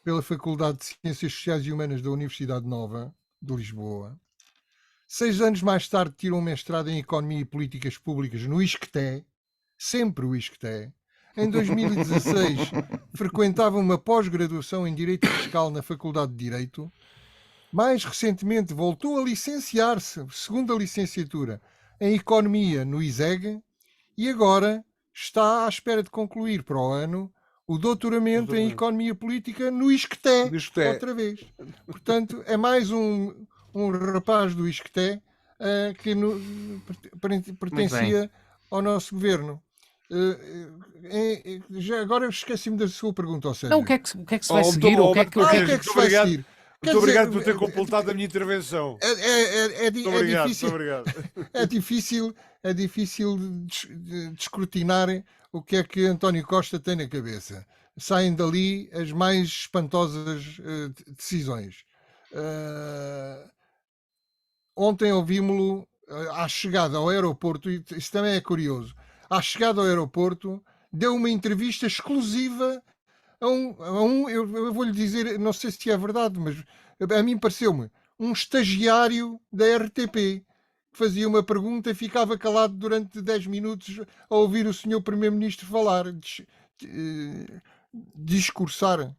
pela Faculdade de Ciências Sociais e Humanas da Universidade Nova de Lisboa. 6 anos mais tarde tirou um mestrado em Economia e Políticas Públicas no ISCTE, sempre o ISCTE. Em 2016 frequentava uma pós-graduação em Direito Fiscal na Faculdade de Direito. Mais recentemente voltou a licenciar-se, segunda licenciatura, em Economia no ISEG e agora está à espera de concluir para o ano o doutoramento em Economia Política no ISCTE, outra vez. Portanto, é mais um um rapaz do Isqueté que pertencia ao nosso governo. Já agora esqueci-me da sua pergunta, ao Não, o que é que se vai seguir? O que é que se vai seguir? Muito obrigado por ter completado a minha intervenção. É difícil. Muito obrigado. É difícil de escrutinar o que é que António Costa tem na cabeça. Saem dali as mais espantosas decisões. Ontem ouvimos-lo à chegada ao aeroporto, e isso também é curioso. À chegada ao aeroporto, deu uma entrevista exclusiva a um eu vou-lhe dizer, não sei se é verdade, mas a mim pareceu-me um estagiário da RTP que fazia uma pergunta e ficava calado durante 10 minutos a ouvir o senhor Primeiro-Ministro falar, discursar.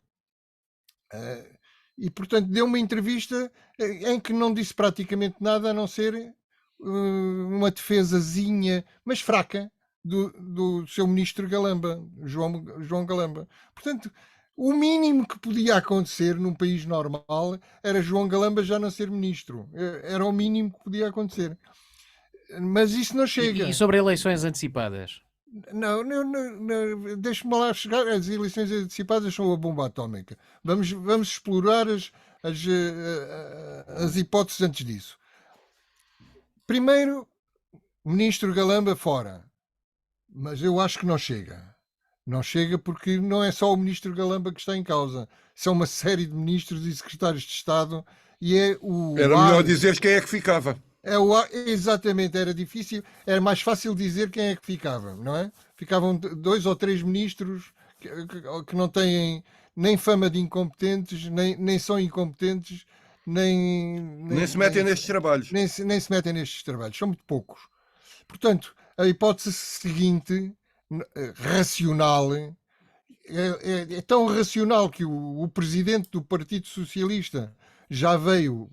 E, portanto, deu uma entrevista em que não disse praticamente nada a não ser uma defesazinha, mas fraca, do seu ministro Galamba, João Galamba. Portanto, o mínimo que podia acontecer num país normal era João Galamba já não ser ministro. Era o mínimo que podia acontecer. Mas isso não chega. E sobre eleições antecipadas? Não, deixe-me lá chegar. As eleições antecipadas são a bomba atómica. Vamos explorar as hipóteses antes disso. Primeiro, ministro Galamba fora. Mas eu acho que não chega. Não chega porque não é só o ministro Galamba que está em causa. São uma série de ministros e secretários de Estado e é o... Era melhor dizer quem é que ficava. Exatamente, era difícil. Era mais fácil dizer quem é que ficava, não é? Ficavam 2 ou 3 ministros que não têm nem fama de incompetentes, nem são incompetentes, nem se metem nestes trabalhos. Nem se metem nestes trabalhos. São muito poucos. Portanto, a hipótese seguinte, racional, é tão racional que o presidente do Partido Socialista já veio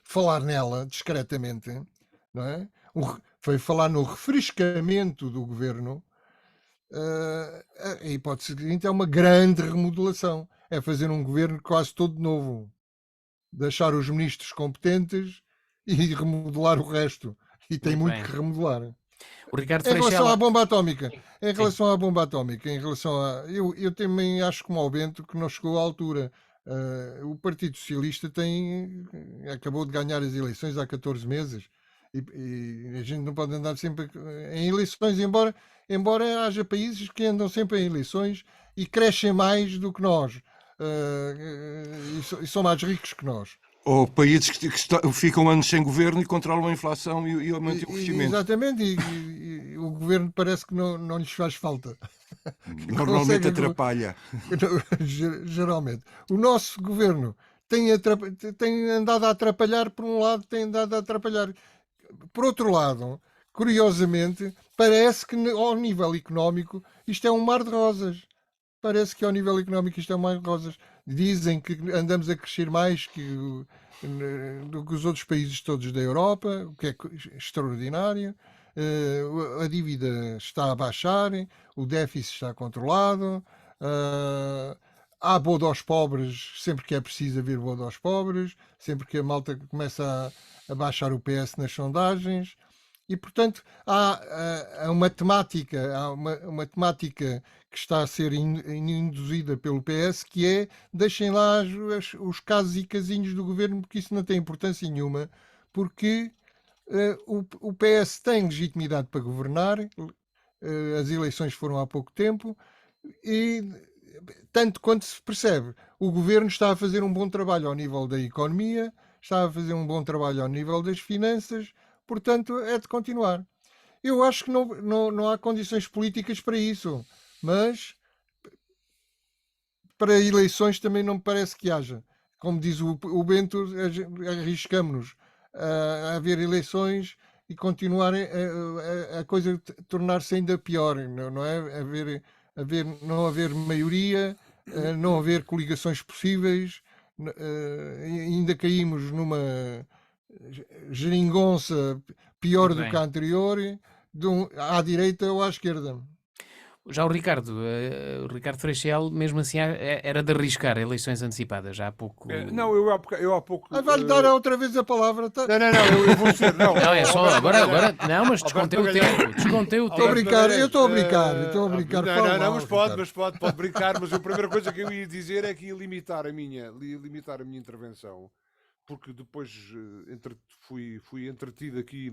falar nela discretamente, não é? Foi falar no refrescamento do governo. A hipótese seguinte é uma grande remodelação. É fazer um governo quase todo novo. Deixar os ministros competentes e remodelar o resto. E tem muito que remodelar. O Ricardo em relação Freixela... à bomba atómica, eu também acho como ao Bento que não chegou à altura. O Partido Socialista acabou de ganhar as eleições há 14 meses e a gente não pode andar sempre em eleições, embora haja países que andam sempre em eleições e crescem mais do que nós e são mais ricos que nós. Ou países que ficam anos sem governo e controlam a inflação e aumentam o crescimento. Exatamente, e o governo parece que não lhes faz falta. Normalmente atrapalha. Geralmente. O nosso governo tem andado a atrapalhar, por um lado, tem andado a atrapalhar. Por outro lado, curiosamente, parece que ao nível económico isto é um mar de rosas. Parece que ao nível económico isto é um mar de rosas. Dizem que andamos a crescer mais do que os outros países todos da Europa, o que é extraordinário. A dívida está a baixar, o déficit está controlado, há bodo aos pobres sempre que é preciso haver bodo aos pobres, sempre que a malta começa a baixar o PS nas sondagens. E, portanto, há uma temática que está a ser induzida pelo PS, que é deixem lá os casos e casinhos do governo, porque isso não tem importância nenhuma, porque o PS tem legitimidade para governar, as eleições foram há pouco tempo, e tanto quanto se percebe, o governo está a fazer um bom trabalho ao nível da economia, está a fazer um bom trabalho ao nível das finanças, portanto é de continuar. Eu acho que não há condições políticas para isso, mas para eleições também não me parece que haja. Como diz o Bento, arriscamos-nos a haver eleições e continuar a coisa tornar-se ainda pior, não é? Não haver maioria, não haver coligações possíveis, ainda caímos numa geringonça pior do que a anterior, à direita ou à esquerda. Já o Ricardo Freixel, mesmo assim, era de arriscar eleições antecipadas, já há pouco... Não, eu há pouco... Vai-lhe dar outra vez a palavra. Não, eu vou ser... Não, Não, é só, agora... Não, mas Alberto descontei o Magalhães. tempo, descontei o Estou a tempo. brincar, eu estou a brincar. Não, Fala não, mal, mas Ricardo. pode brincar, mas a primeira coisa que eu ia dizer é que ia limitar a minha intervenção, porque depois fui entretido aqui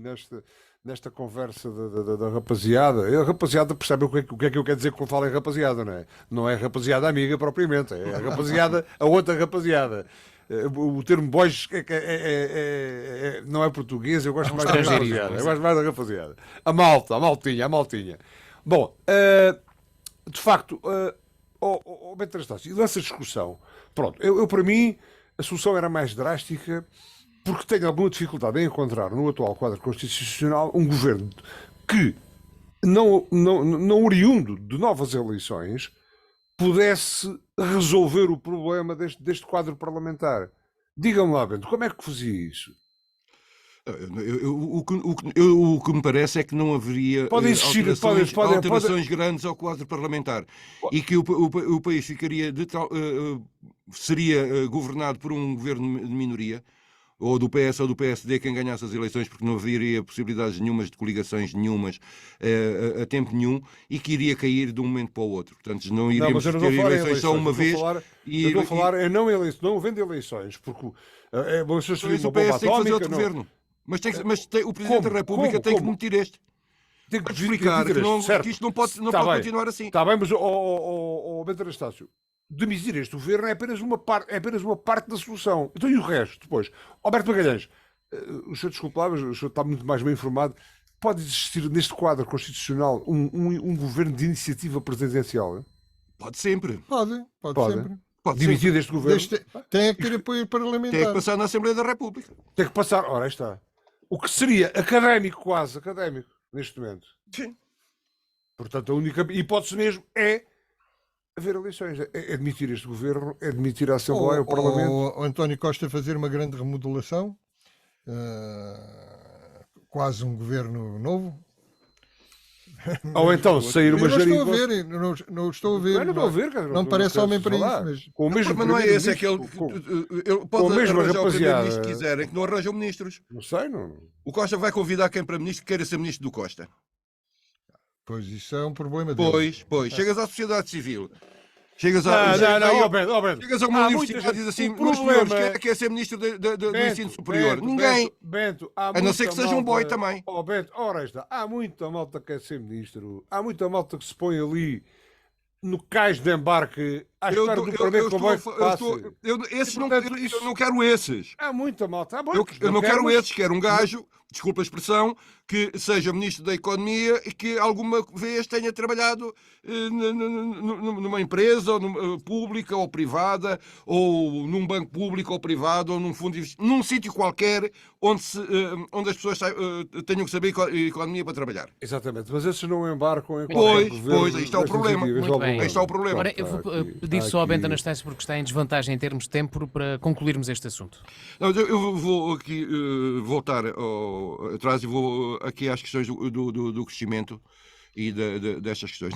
nesta conversa da rapaziada. A rapaziada percebe o que é que eu quero dizer quando falo em rapaziada, não é? Não é rapaziada amiga propriamente, é a rapaziada, a outra rapaziada. O termo boys não é português, eu gosto mais da estrangeirismo, rapaziada. Eu sim. gosto mais da rapaziada. A maltinha. Bom, de facto, Bento Anastácio, e lança discussão. Pronto, eu para mim, a solução era mais drástica, porque tenho alguma dificuldade em encontrar no atual quadro constitucional um governo que, não oriundo de novas eleições, pudesse resolver o problema deste quadro parlamentar. Digam-me lá, Bento, como é que fazia isso? O que me parece é que não haveria Pode existir, alterações grandes ao quadro parlamentar e que o país seria governado por um governo de minoria, ou do PS ou do PSD, quem ganhasse as eleições, porque não haveria possibilidades nenhumas de coligações nenhumas a tempo nenhum, e que iria cair de um momento para o outro. Portanto, não iríamos ter eleições só uma vez. Eu estou a falar é não havendo eleições, porque vocês teriam Mas uma o bomba PS tem que fazer atómica, outro não. governo. Mas o Presidente da República tem que demitir este. Tem Para explicar que isto não pode continuar assim. Está bem, mas Bento Anastácio, demitir este governo é apenas uma parte da solução. Então e o resto, depois? Alberto Magalhães, o senhor desculpa lá, mas o senhor está muito mais bem informado. Pode existir neste quadro constitucional um governo de iniciativa presidencial? Pode sempre. Pode sempre. Pode Demitir sempre. deste governo? Tem que ter apoio Tem que parlamentar. passar na Assembleia da República. Tem que passar. Ora, aí está. O que seria académico, quase académico, neste momento. Sim. Portanto, a única hipótese mesmo é haver eleições. É admitir este governo, é admitir a Assembleia, o Parlamento. O António Costa fazer uma grande remodelação, quase um governo novo. Ou então sair uma Eu não estou a geringonça. ver, não estou a ver. Não estou a ver, cara. Não parece quero homem para falar. isso, mas Com o mesmo Mas não é esse, é primeiro-ministro, aquele que ele com pode a mesma arranjar o rapaziada. primeiro-ministro que quiserem, que não arranjam ministros. Não sei, não. O Costa vai convidar quem para ministro que queira ser ministro do Costa. pois isso é um problema dele. Pois. Chegas à sociedade civil. Chegas Não, Bento. Chegas a uma universidade e dizes assim, o meus problema senhores, é- quer ser ministro do Bento, ensino superior? Ninguém. Bento, há A não ser que muita seja um boy malta- também. Bento, ora está. Há muita malta que quer ser ministro. Há muita malta que se põe ali no cais de embarque à espera do primeiro comboio que passe. Esses não, portanto, eu não quero esses. Há muita malta. Eu não quero esses, quero um gajo, desculpa a expressão, que seja ministro da Economia e que alguma vez tenha trabalhado numa empresa ou pública ou privada, ou num banco público ou privado, ou num fundo de investimento, num sítio qualquer onde as pessoas tenham que saber economia para trabalhar. Exatamente, mas esses não embarcam em Pois, qualquer governo pois, aí está o destas problema. iniciativas. Muito bem. Aí está o problema. Ora, eu vou pedir só ao Bento Anastácio, porque está em desvantagem em termos de tempo, para concluirmos este assunto. Não, eu vou aqui voltar atrás e vou aqui às questões do crescimento e destas questões.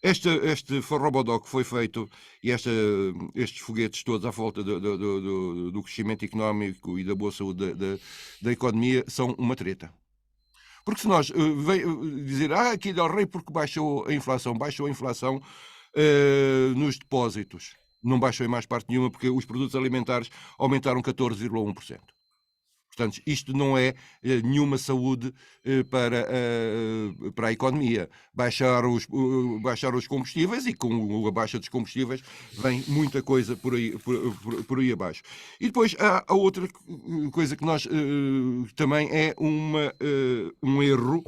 Este forrobodó que foi feito e estes foguetes todos à volta do crescimento económico e da boa saúde da economia são uma treta. Porque se nós dizer, aqui Del Rey porque baixou a inflação nos depósitos. Não baixou em mais parte nenhuma porque os produtos alimentares aumentaram 14,1%. Portanto, isto não é nenhuma saúde para a economia. Baixar os combustíveis e com a baixa dos combustíveis vem muita coisa por aí abaixo. E depois há a outra coisa que nós também é um erro,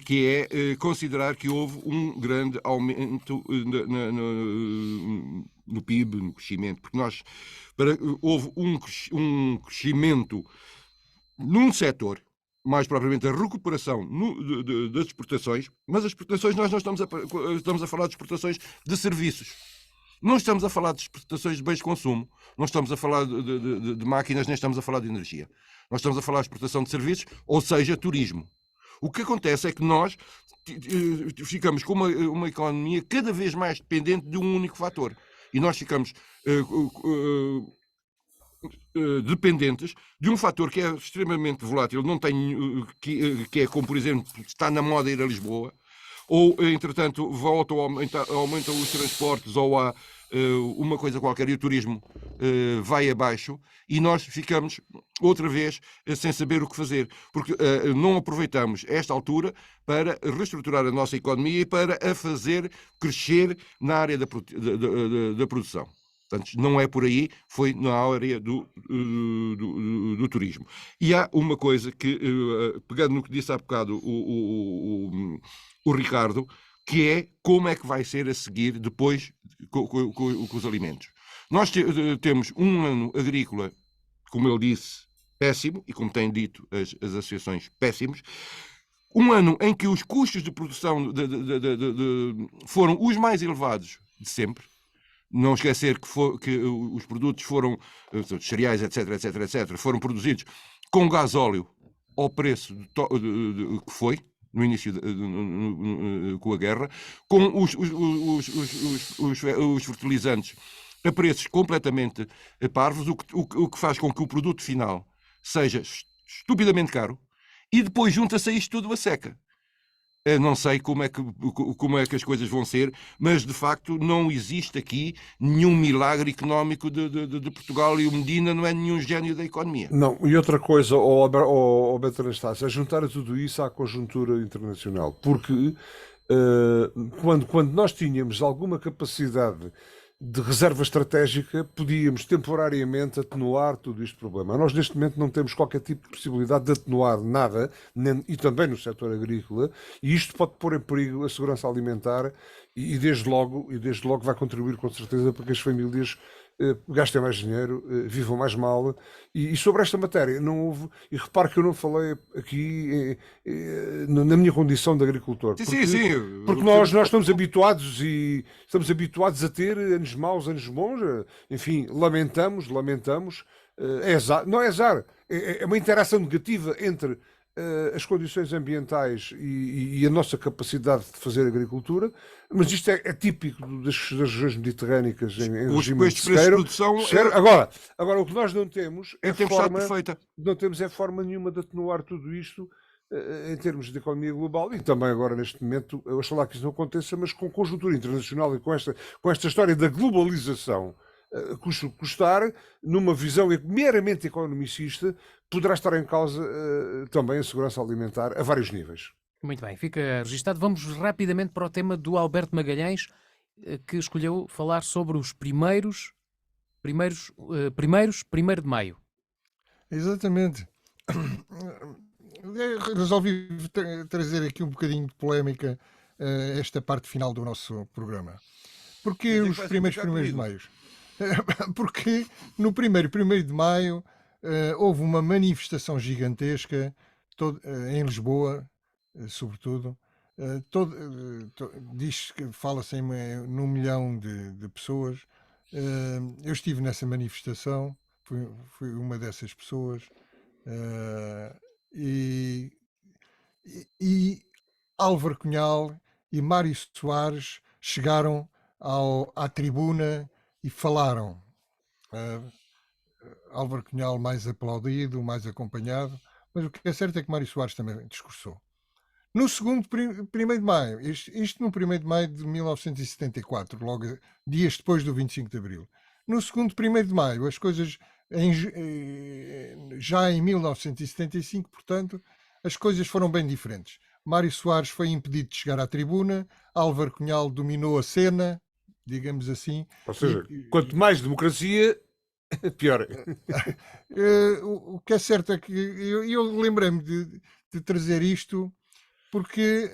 que é considerar que houve um grande aumento no PIB, no crescimento, porque houve um crescimento num setor, mais propriamente a recuperação das exportações, mas as exportações nós não estamos a falar de exportações de serviços. Não estamos a falar de exportações de bens de consumo, não estamos a falar de máquinas, nem estamos a falar de energia. Nós estamos a falar de exportação de serviços, ou seja, turismo. O que acontece é que nós ficamos com uma economia cada vez mais dependente de um único fator. E nós ficamos dependentes de um fator que é extremamente volátil, não tem, que é como, por exemplo, está na moda ir a Lisboa, ou, entretanto, volta ou aumentam os transportes, ou há uma coisa qualquer e o turismo vai abaixo, e nós ficamos outra vez sem saber o que fazer, porque não aproveitamos esta altura para reestruturar a nossa economia e para a fazer crescer na área da produção. Portanto, não é por aí, foi na área do turismo. E há uma coisa que, pegando no que disse há bocado o Ricardo, que é como é que vai ser a seguir depois com os alimentos. Nós temos um ano agrícola, como ele disse, péssimo, e como têm dito as associações, péssimos. Um ano em que os custos de produção foram os mais elevados de sempre. Não esquecer que os produtos foram, os cereais, etc., foram produzidos com gasóleo ao preço que foi, no início com a guerra, com os fertilizantes a preços completamente parvos, o que faz com que o produto final seja estupidamente caro, e depois junta-se a isto tudo a seca. Não sei como é que as coisas vão ser, mas de facto não existe aqui nenhum milagre económico de Portugal, e o Medina não é nenhum gênio da economia. Não, e outra coisa, Alberto Anastácio, é juntar a tudo isso à conjuntura internacional, porque quando nós tínhamos alguma capacidade de reserva estratégica, podíamos temporariamente atenuar todo este problema. Nós, neste momento, não temos qualquer tipo de possibilidade de atenuar nada, e também no setor agrícola, e isto pode pôr em perigo a segurança alimentar e desde logo vai contribuir com certeza para que as famílias gastem mais dinheiro, vivam mais mal. E sobre esta matéria não houve, e repare que eu não falei aqui na minha condição de agricultor, porque nós estamos habituados a ter anos maus, anos bons, enfim, lamentamos, é azar, não é azar, é uma interação negativa entre as condições ambientais e a nossa capacidade de fazer agricultura, mas isto é típico das regiões mediterrânicas em regime de sequeiro. Agora, o que nós não temos é forma nenhuma de atenuar tudo isto em termos de economia global, e também agora neste momento, eu acho lá que isso não aconteça, mas com conjuntura internacional e com esta história da globalização, custar, numa visão meramente economicista, poderá estar em causa também a segurança alimentar a vários níveis. Muito bem, fica registado. Vamos rapidamente para o tema do Alberto Magalhães, que escolheu falar sobre os primeiros 1º de maio. Exatamente. Resolvi trazer aqui um bocadinho de polémica a esta parte final do nosso programa. Porque os primeiros 1º de maio? Porque no 1º de maio houve uma manifestação gigantesca em Lisboa, sobretudo. Diz que fala-se num milhão de pessoas. Eu estive nessa manifestação, fui uma dessas pessoas. E Álvaro Cunhal e Mário Soares chegaram à tribuna e falaram. Álvaro Cunhal mais aplaudido, mais acompanhado, mas o que é certo é que Mário Soares também discursou. No 1º de maio, isto no 1º de maio de 1974, logo dias depois do 25 de Abril. No 1º de maio, as coisas, já em 1975, portanto, as coisas foram bem diferentes. Mário Soares foi impedido de chegar à tribuna, Álvaro Cunhal dominou a cena, digamos assim. Ou seja, quanto mais democracia, pior. O que é certo é que eu lembrei-me de trazer isto porque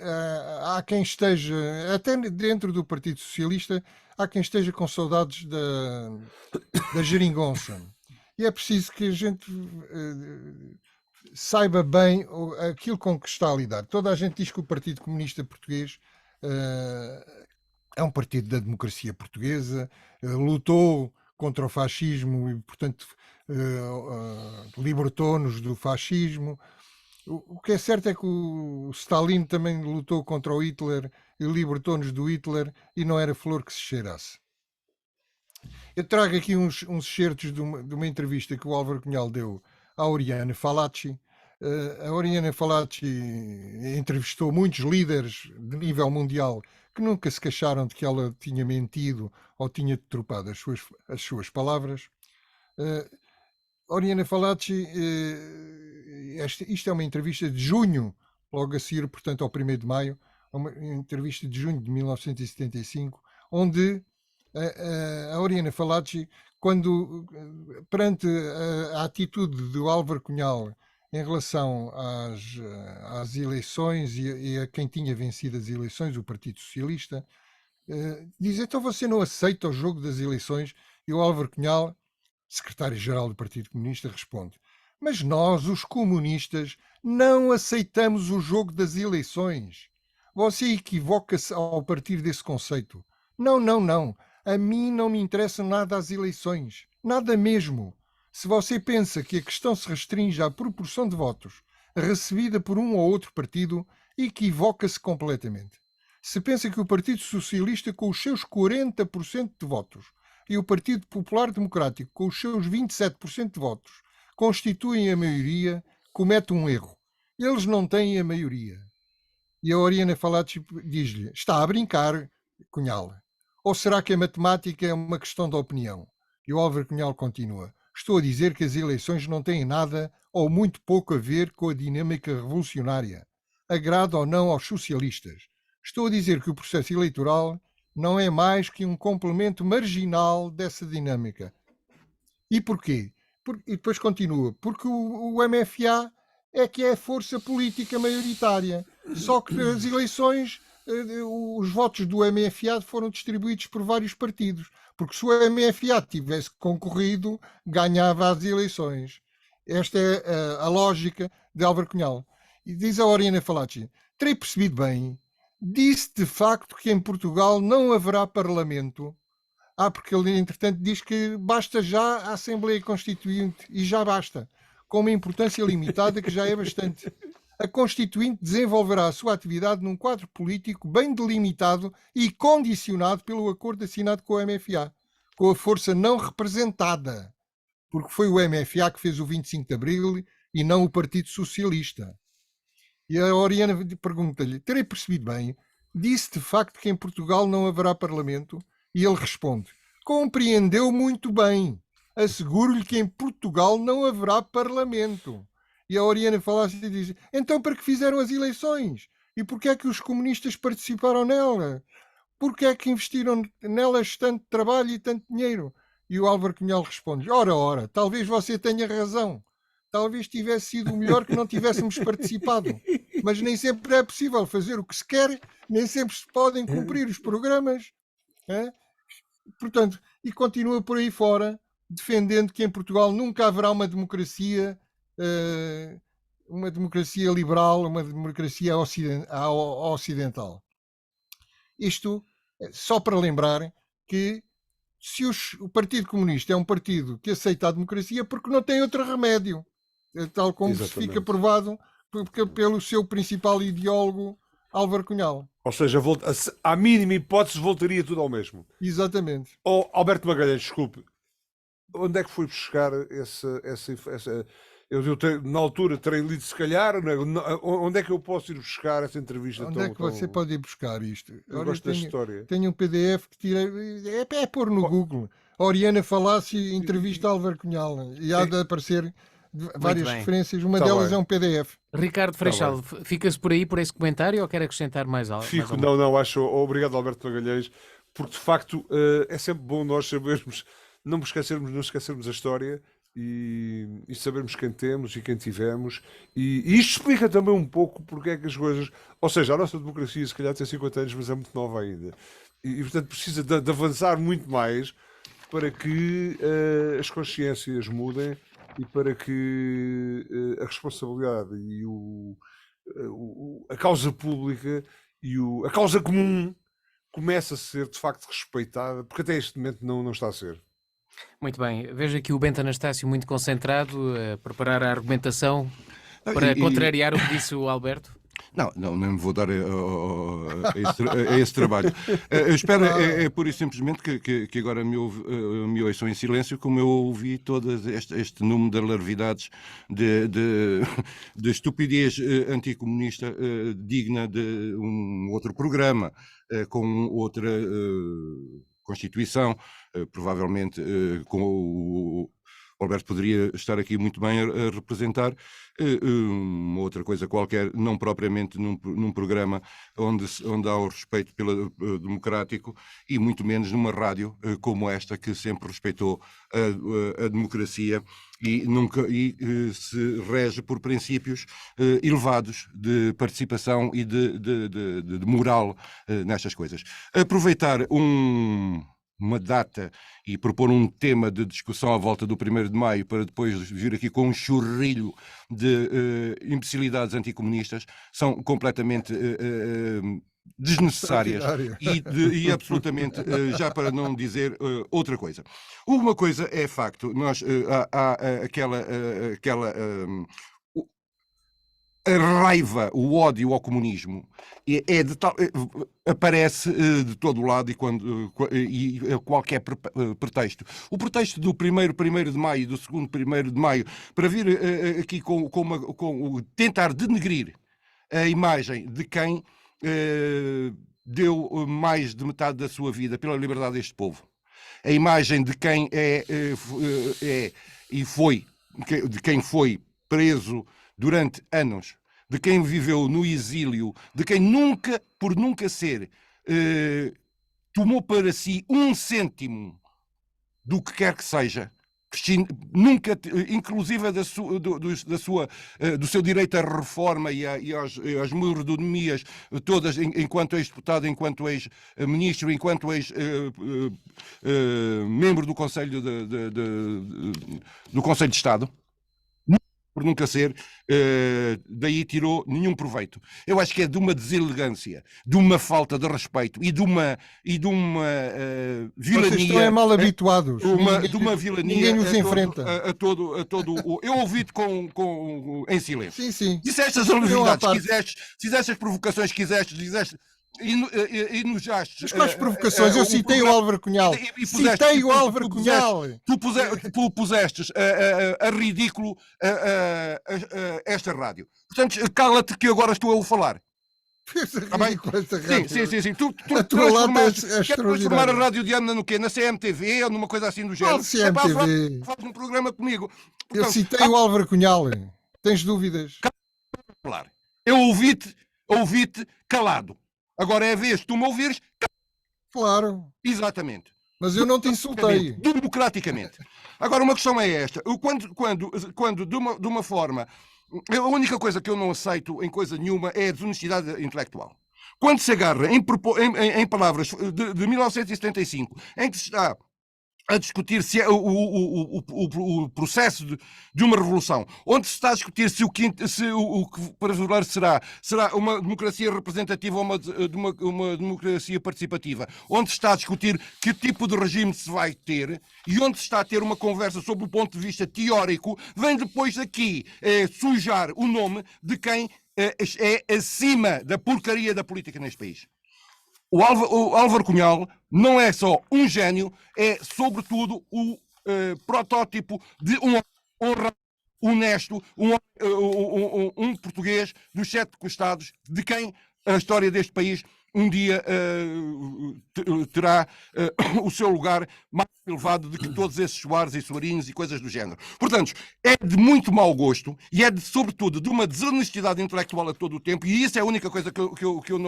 há quem esteja, até dentro do Partido Socialista, há quem esteja com saudades da geringonça. E é preciso que a gente saiba bem aquilo com que está a lidar. Toda a gente diz que o Partido Comunista Português é um partido da democracia portuguesa, lutou contra o fascismo e, portanto, libertou-nos do fascismo. O que é certo é que o Stalin também lutou contra o Hitler e libertou-nos do Hitler e não era flor que se cheirasse. Eu trago aqui uns excertos de uma entrevista que o Álvaro Cunhal deu à Oriana Fallaci. A Oriana Fallaci entrevistou muitos líderes de nível mundial que nunca se queixaram de que ela tinha mentido ou tinha deturpado as suas palavras. Oriana Fallaci, isto é uma entrevista de junho, logo a seguir, portanto, ao 1º de maio, uma entrevista de junho de 1975, onde a Oriana Fallaci, quando, perante a atitude do Álvaro Cunhal em relação às eleições e a quem tinha vencido as eleições, o Partido Socialista, diz, então você não aceita o jogo das eleições? E o Álvaro Cunhal, secretário-geral do Partido Comunista, responde, mas nós, os comunistas, não aceitamos o jogo das eleições. Você equivoca-se ao partir desse conceito. Não, não, não. A mim não me interessa nada as eleições. Nada mesmo. Se você pensa que a questão se restringe à proporção de votos recebida por um ou outro partido, equivoca-se completamente. Se pensa que o Partido Socialista, com os seus 40% de votos, e o Partido Popular Democrático, com os seus 27% de votos, constituem a maioria, comete um erro. Eles não têm a maioria. E a Oriana Fallaci diz-lhe, está a brincar, Cunhal? Ou será que a matemática é uma questão de opinião? E o Álvaro Cunhal continua, estou a dizer que as eleições não têm nada ou muito pouco a ver com a dinâmica revolucionária. Agrada ou não aos socialistas. Estou a dizer que o processo eleitoral não é mais que um complemento marginal dessa dinâmica. E porquê? E depois continua, porque o MFA é que é a força política maioritária. Só que nas eleições os votos do MFA foram distribuídos por vários partidos. Porque se o MFA tivesse concorrido, ganhava as eleições. Esta é a lógica de Álvaro Cunhal. E diz a Oriana Fallaci, terei percebido bem, disse de facto que em Portugal não haverá Parlamento. Porque ele, entretanto, diz que basta já a Assembleia Constituinte, e já basta, com uma importância limitada que já é bastante. A Constituinte desenvolverá a sua atividade num quadro político bem delimitado e condicionado pelo acordo assinado com o MFA, com a força não representada, porque foi o MFA que fez o 25 de Abril e não o Partido Socialista. E a Oriana pergunta-lhe, terei percebido bem, disse de facto que em Portugal não haverá Parlamento? E ele responde, compreendeu muito bem, asseguro-lhe que em Portugal não haverá Parlamento. E a Oriana Fallaci diz, então para que fizeram as eleições? E porquê é que os comunistas participaram nela? Porquê é que investiram nelas tanto trabalho e tanto dinheiro? E o Álvaro Cunhal responde, ora, talvez você tenha razão. Talvez tivesse sido melhor que não tivéssemos participado. Mas nem sempre é possível fazer o que se quer, nem sempre se podem cumprir os programas. Portanto, e continua por aí fora, defendendo que em Portugal nunca haverá uma democracia liberal, uma democracia ocidental. Isto só para lembrar que se o Partido Comunista é um partido que aceita a democracia porque não tem outro remédio, tal como se fica provado pelo seu principal ideólogo Álvaro Cunhal. Ou seja, à mínima hipótese voltaria tudo ao mesmo. Exatamente. Alberto Magalhães, desculpe, onde é que foi buscar essa eu na altura terei lido, se calhar, onde é que eu posso ir buscar essa entrevista? Onde é que você pode ir buscar isto? Eu gosto da história. Tenho um PDF que tirei, é pôr no Google. Oriana Fallaci, entrevista a Álvaro Cunhal, e há de aparecer várias referências, uma delas é um PDF. Ricardo Freixal, fica-se por aí por esse comentário ou quer acrescentar mais algo? Fico, não, acho, obrigado Alberto Magalhães, porque de facto é sempre bom nós sabermos, não esquecermos a história e sabermos quem temos e quem tivemos, e isto explica também um pouco porque é que as coisas, ou seja, a nossa democracia se calhar tem 50 anos, mas é muito nova ainda, e portanto precisa de avançar muito mais para que as consciências mudem e para que a responsabilidade e a causa pública e a causa comum comece a ser de facto respeitada, porque até este momento não está a ser. Muito bem, vejo aqui o Bento Anastácio muito concentrado a preparar a argumentação. Para contrariar o que disse o Alberto? Não me vou dar a esse trabalho. Eu espero, pura e simplesmente, que agora me ouçam em silêncio, como eu ouvi todo este número de alarvidades, de estupidez anticomunista digna de um outro programa, com outra Constituição, provavelmente com o Alberto poderia estar aqui muito bem a representar uma outra coisa qualquer, não propriamente num programa onde há o respeito pelo democrático, e muito menos numa rádio como esta, que sempre respeitou a democracia e se rege por princípios elevados de participação e de moral nestas coisas. Aproveitar uma data e propor um tema de discussão à volta do 1º de maio para depois vir aqui com um churrilho de imbecilidades anticomunistas são completamente desnecessárias e absolutamente, já para não dizer outra coisa. Uma coisa é facto, há a raiva, o ódio ao comunismo aparece de todo o lado e qualquer pretexto. O pretexto do 1º de maio e do 2º 1º de maio para vir aqui com tentar denegrir a imagem de quem deu mais de metade da sua vida pela liberdade deste povo. A imagem de quem de quem foi preso durante anos, de quem viveu no exílio, de quem por nunca ser, tomou para si 1 cêntimo do que quer que seja, nunca, inclusive do seu direito à reforma e às mordomias todas, enquanto ex-deputado, enquanto ex-ministro, enquanto ex-membro do Conselho do Conselho de Estado, por nunca ser, daí tirou nenhum proveito. Eu acho que é de uma deselegância, de uma falta de respeito e de uma vilania. Vocês estão mal habituados. De uma vilania. Ninguém nos enfrenta. A todo eu ouvi-te em silêncio. Sim. Disseste as aluvidades, fizeste as provocações que quiseste, e enojaste. Mas quais provocações? Eu citei o Álvaro Cunhal. Tu pusestes a ridículo esta rádio. Portanto, cala-te que agora estou a falar. Tá bem? Sim. Tu queres transformar a Rádio Diana no quê? Na CMTV ou numa coisa assim do género? CMTV? Faz um programa comigo. Portanto, eu citei o Álvaro Cunhal. Tens dúvidas? Claro. Eu ouvi-te calado. Agora é a vez de tu me ouvires. Claro. Exatamente. Mas eu não te insultei. Democraticamente. Agora, uma questão é esta. Quando de uma forma... A única coisa que eu não aceito em coisa nenhuma é a desonestidade intelectual. Quando se agarra em palavras de 1975, em que se está a discutir se é o processo de uma revolução, onde se está a discutir se o que brasileiro será uma democracia representativa ou uma democracia participativa, onde se está a discutir que tipo de regime se vai ter e onde se está a ter uma conversa sobre o ponto de vista teórico, vem depois aqui sujar o nome de quem é acima da porcaria da política neste país. O Álvaro Cunhal não é só um gênio, é sobretudo o protótipo de um honrado, honesto, um português dos 7 costados, de quem a história deste país um dia terá o seu lugar mais elevado do que todos esses Soares e Soarinhos e coisas do género. Portanto, é de muito mau gosto e é, sobretudo, de uma desonestidade intelectual a todo o tempo, e isso é a única coisa que eu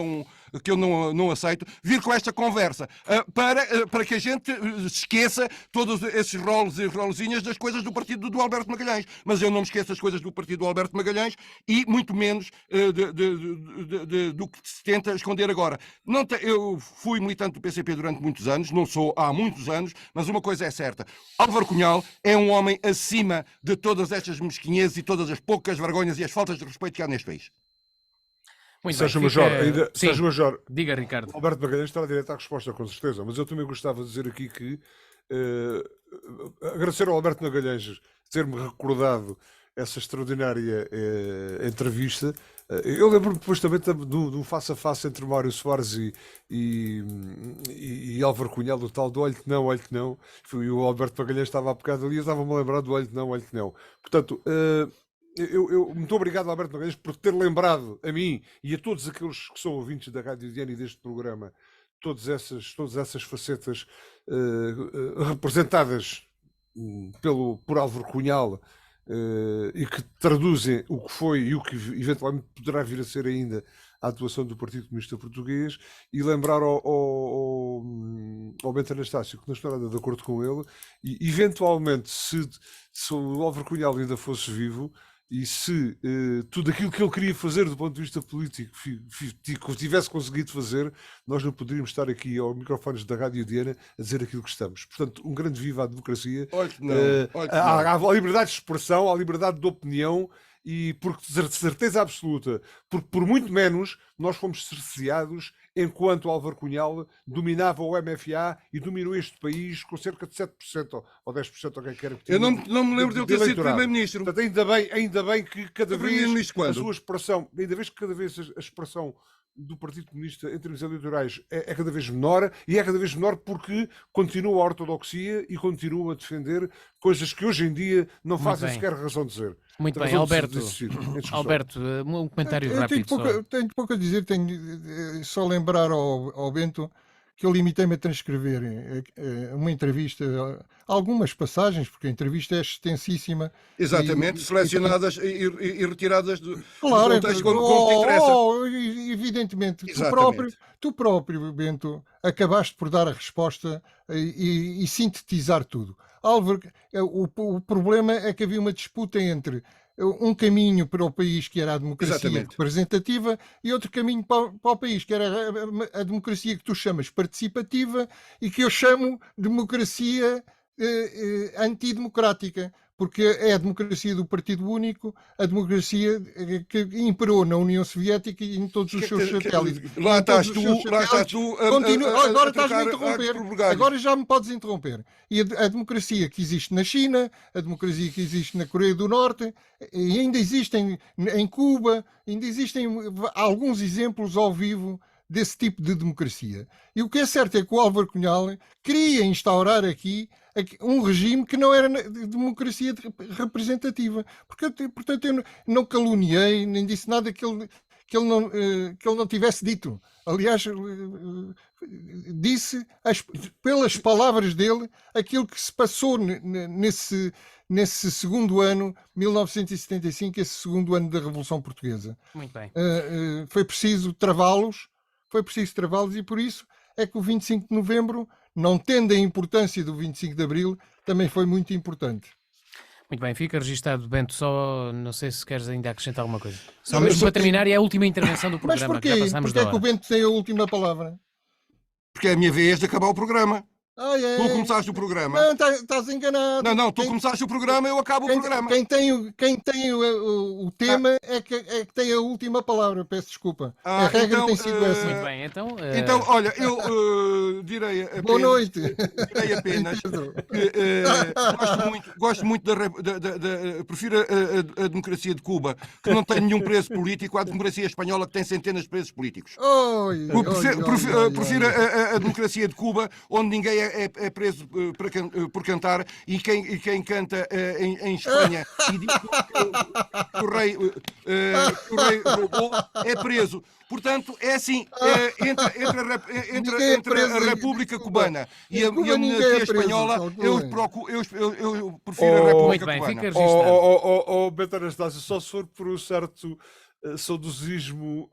não aceito, vir com esta conversa para que a gente esqueça todos esses rolos e rolozinhas das coisas do partido do Alberto Magalhães. Mas eu não me esqueço das coisas do partido do Alberto Magalhães e muito menos do que se tenta esconder agora. Eu fui militante do PCP durante muitos anos, não sou há muitos anos, mas uma coisa é certa. Álvaro Cunhal é um homem acima de todas estas mesquinhezes e todas as poucas vergonhas e as faltas de respeito que há neste país. Sérgio Major, diga, Ricardo. Alberto Magalhães está direito à resposta, com certeza, mas eu também gostava de dizer aqui que agradecer ao Alberto Magalhães ter-me recordado essa extraordinária entrevista. Eu lembro-me depois também do face a face entre Mário Soares e Álvaro Cunhal, o tal do olho que não, e o Alberto Magalhães estava a bocado ali, eu estava-me a lembrar do olho que não. Portanto, eu muito obrigado, Alberto Magalhães, por ter lembrado a mim e a todos aqueles que são ouvintes da Rádio Diana e deste programa, todas essas facetas representadas por Álvaro Cunhal, e que traduzem o que foi e o que eventualmente poderá vir a ser ainda a atuação do Partido Comunista Português, e lembrar ao Bento Anastácio que não estou nada de acordo com ele, e eventualmente se o Álvaro Cunhal ainda fosse vivo, e se tudo aquilo que ele queria fazer do ponto de vista político tivesse conseguido fazer, nós não poderíamos estar aqui aos microfones da Rádio Diana a dizer aquilo que estamos. Portanto, um grande viva à democracia, à liberdade de expressão, à liberdade de opinião, e porque de certeza absoluta, porque por muito menos nós fomos cerceados enquanto Álvaro Cunhal dominava o MFA e dominou este país com cerca de 7% ou 10%, ou quem quer que tenha. Eu não me lembro de ele ter sido Primeiro-Ministro. Portanto, ainda bem que cada vez a sua expressão, a expressão do Partido Comunista em termos eleitorais é cada vez menor, e é cada vez menor porque continua a ortodoxia e continua a defender coisas que hoje em dia não fazem sequer razão de dizer. Muito bem, Alberto, um comentário rápido. Tenho pouco a dizer, tenho só lembrar ao Bento que eu limitei-me a transcrever uma entrevista, algumas passagens, porque a entrevista é extensíssima. Exatamente, selecionadas e retiradas do contexto como te interessa. Evidentemente, Exatamente. tu próprio, Bento, acabaste por dar a resposta e sintetizar tudo. Álvaro, o problema é que havia uma disputa entre um caminho para o país que era a democracia representativa e outro caminho para o país que era a democracia que tu chamas participativa e que eu chamo democracia antidemocrática, porque é a democracia do Partido Único, a democracia que imperou na União Soviética e em todos os seus satélites. Lá estás tu agora estás-me a interromper. Agora já me podes interromper. E a democracia que existe na China, a democracia que existe na Coreia do Norte, e ainda existem em Cuba, ainda existem alguns exemplos ao vivo desse tipo de democracia. E o que é certo é que o Álvaro Cunhal queria instaurar aqui um regime que não era de democracia representativa. Portanto, eu não caluniei, nem disse nada que ele não tivesse dito. Aliás, disse, pelas palavras dele, aquilo que se passou nesse segundo ano, 1975, esse segundo ano da Revolução Portuguesa. Muito bem. Foi preciso travá-los, e por isso é que o 25 de novembro, não tendo a importância do 25 de abril, também foi muito importante. Muito bem, fica registado, Bento. Só não sei se queres ainda acrescentar alguma coisa. Só mesmo para terminar, é a última intervenção do programa. Mas porquê? Que já passámos Porquê é que o Bento tem a última palavra? Porque é a minha vez de acabar o programa. Tu começaste o programa. Não, estás enganado. Não, tu começaste o programa, eu acabo o programa. Quem tem o tema é que tem a última palavra. Peço desculpa. A regra tem sido essa. Muito bem, então... Então, olha, eu direi apenas... Boa noite. Direi apenas que gosto muito prefiro a democracia de Cuba, que não tem nenhum preso político, à democracia espanhola, que tem centenas de presos políticos. Prefiro a democracia de Cuba, onde ninguém é preso por cantar, e quem canta em Espanha e diz que o rei roubou é preso. Portanto, é assim, entre a República Cubana e a monarquia espanhola, eu prefiro a República Cubana. Fica registrado. Bento Anastácio, só se for por um certo saudosismo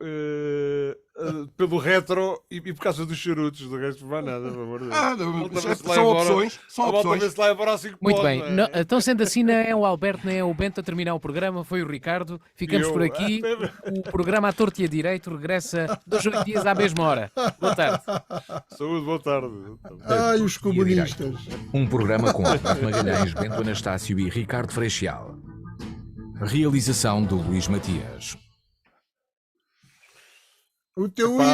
pelo retro e por causa dos charutos, do resto não vai nada, pelo amor de Deus. São opções. Muito bem, então sendo assim, não é o Alberto nem é o Bento a terminar o programa, foi o Ricardo. Ficamos por aqui. O programa à torto e a direito regressa 2 8 dias à mesma hora. Boa tarde. Saúde, boa tarde. Ai, os comunistas. Um programa com Alberto Magalhães, Bento Anastácio e Ricardo Freixal. Realização do Luís Matias. O teu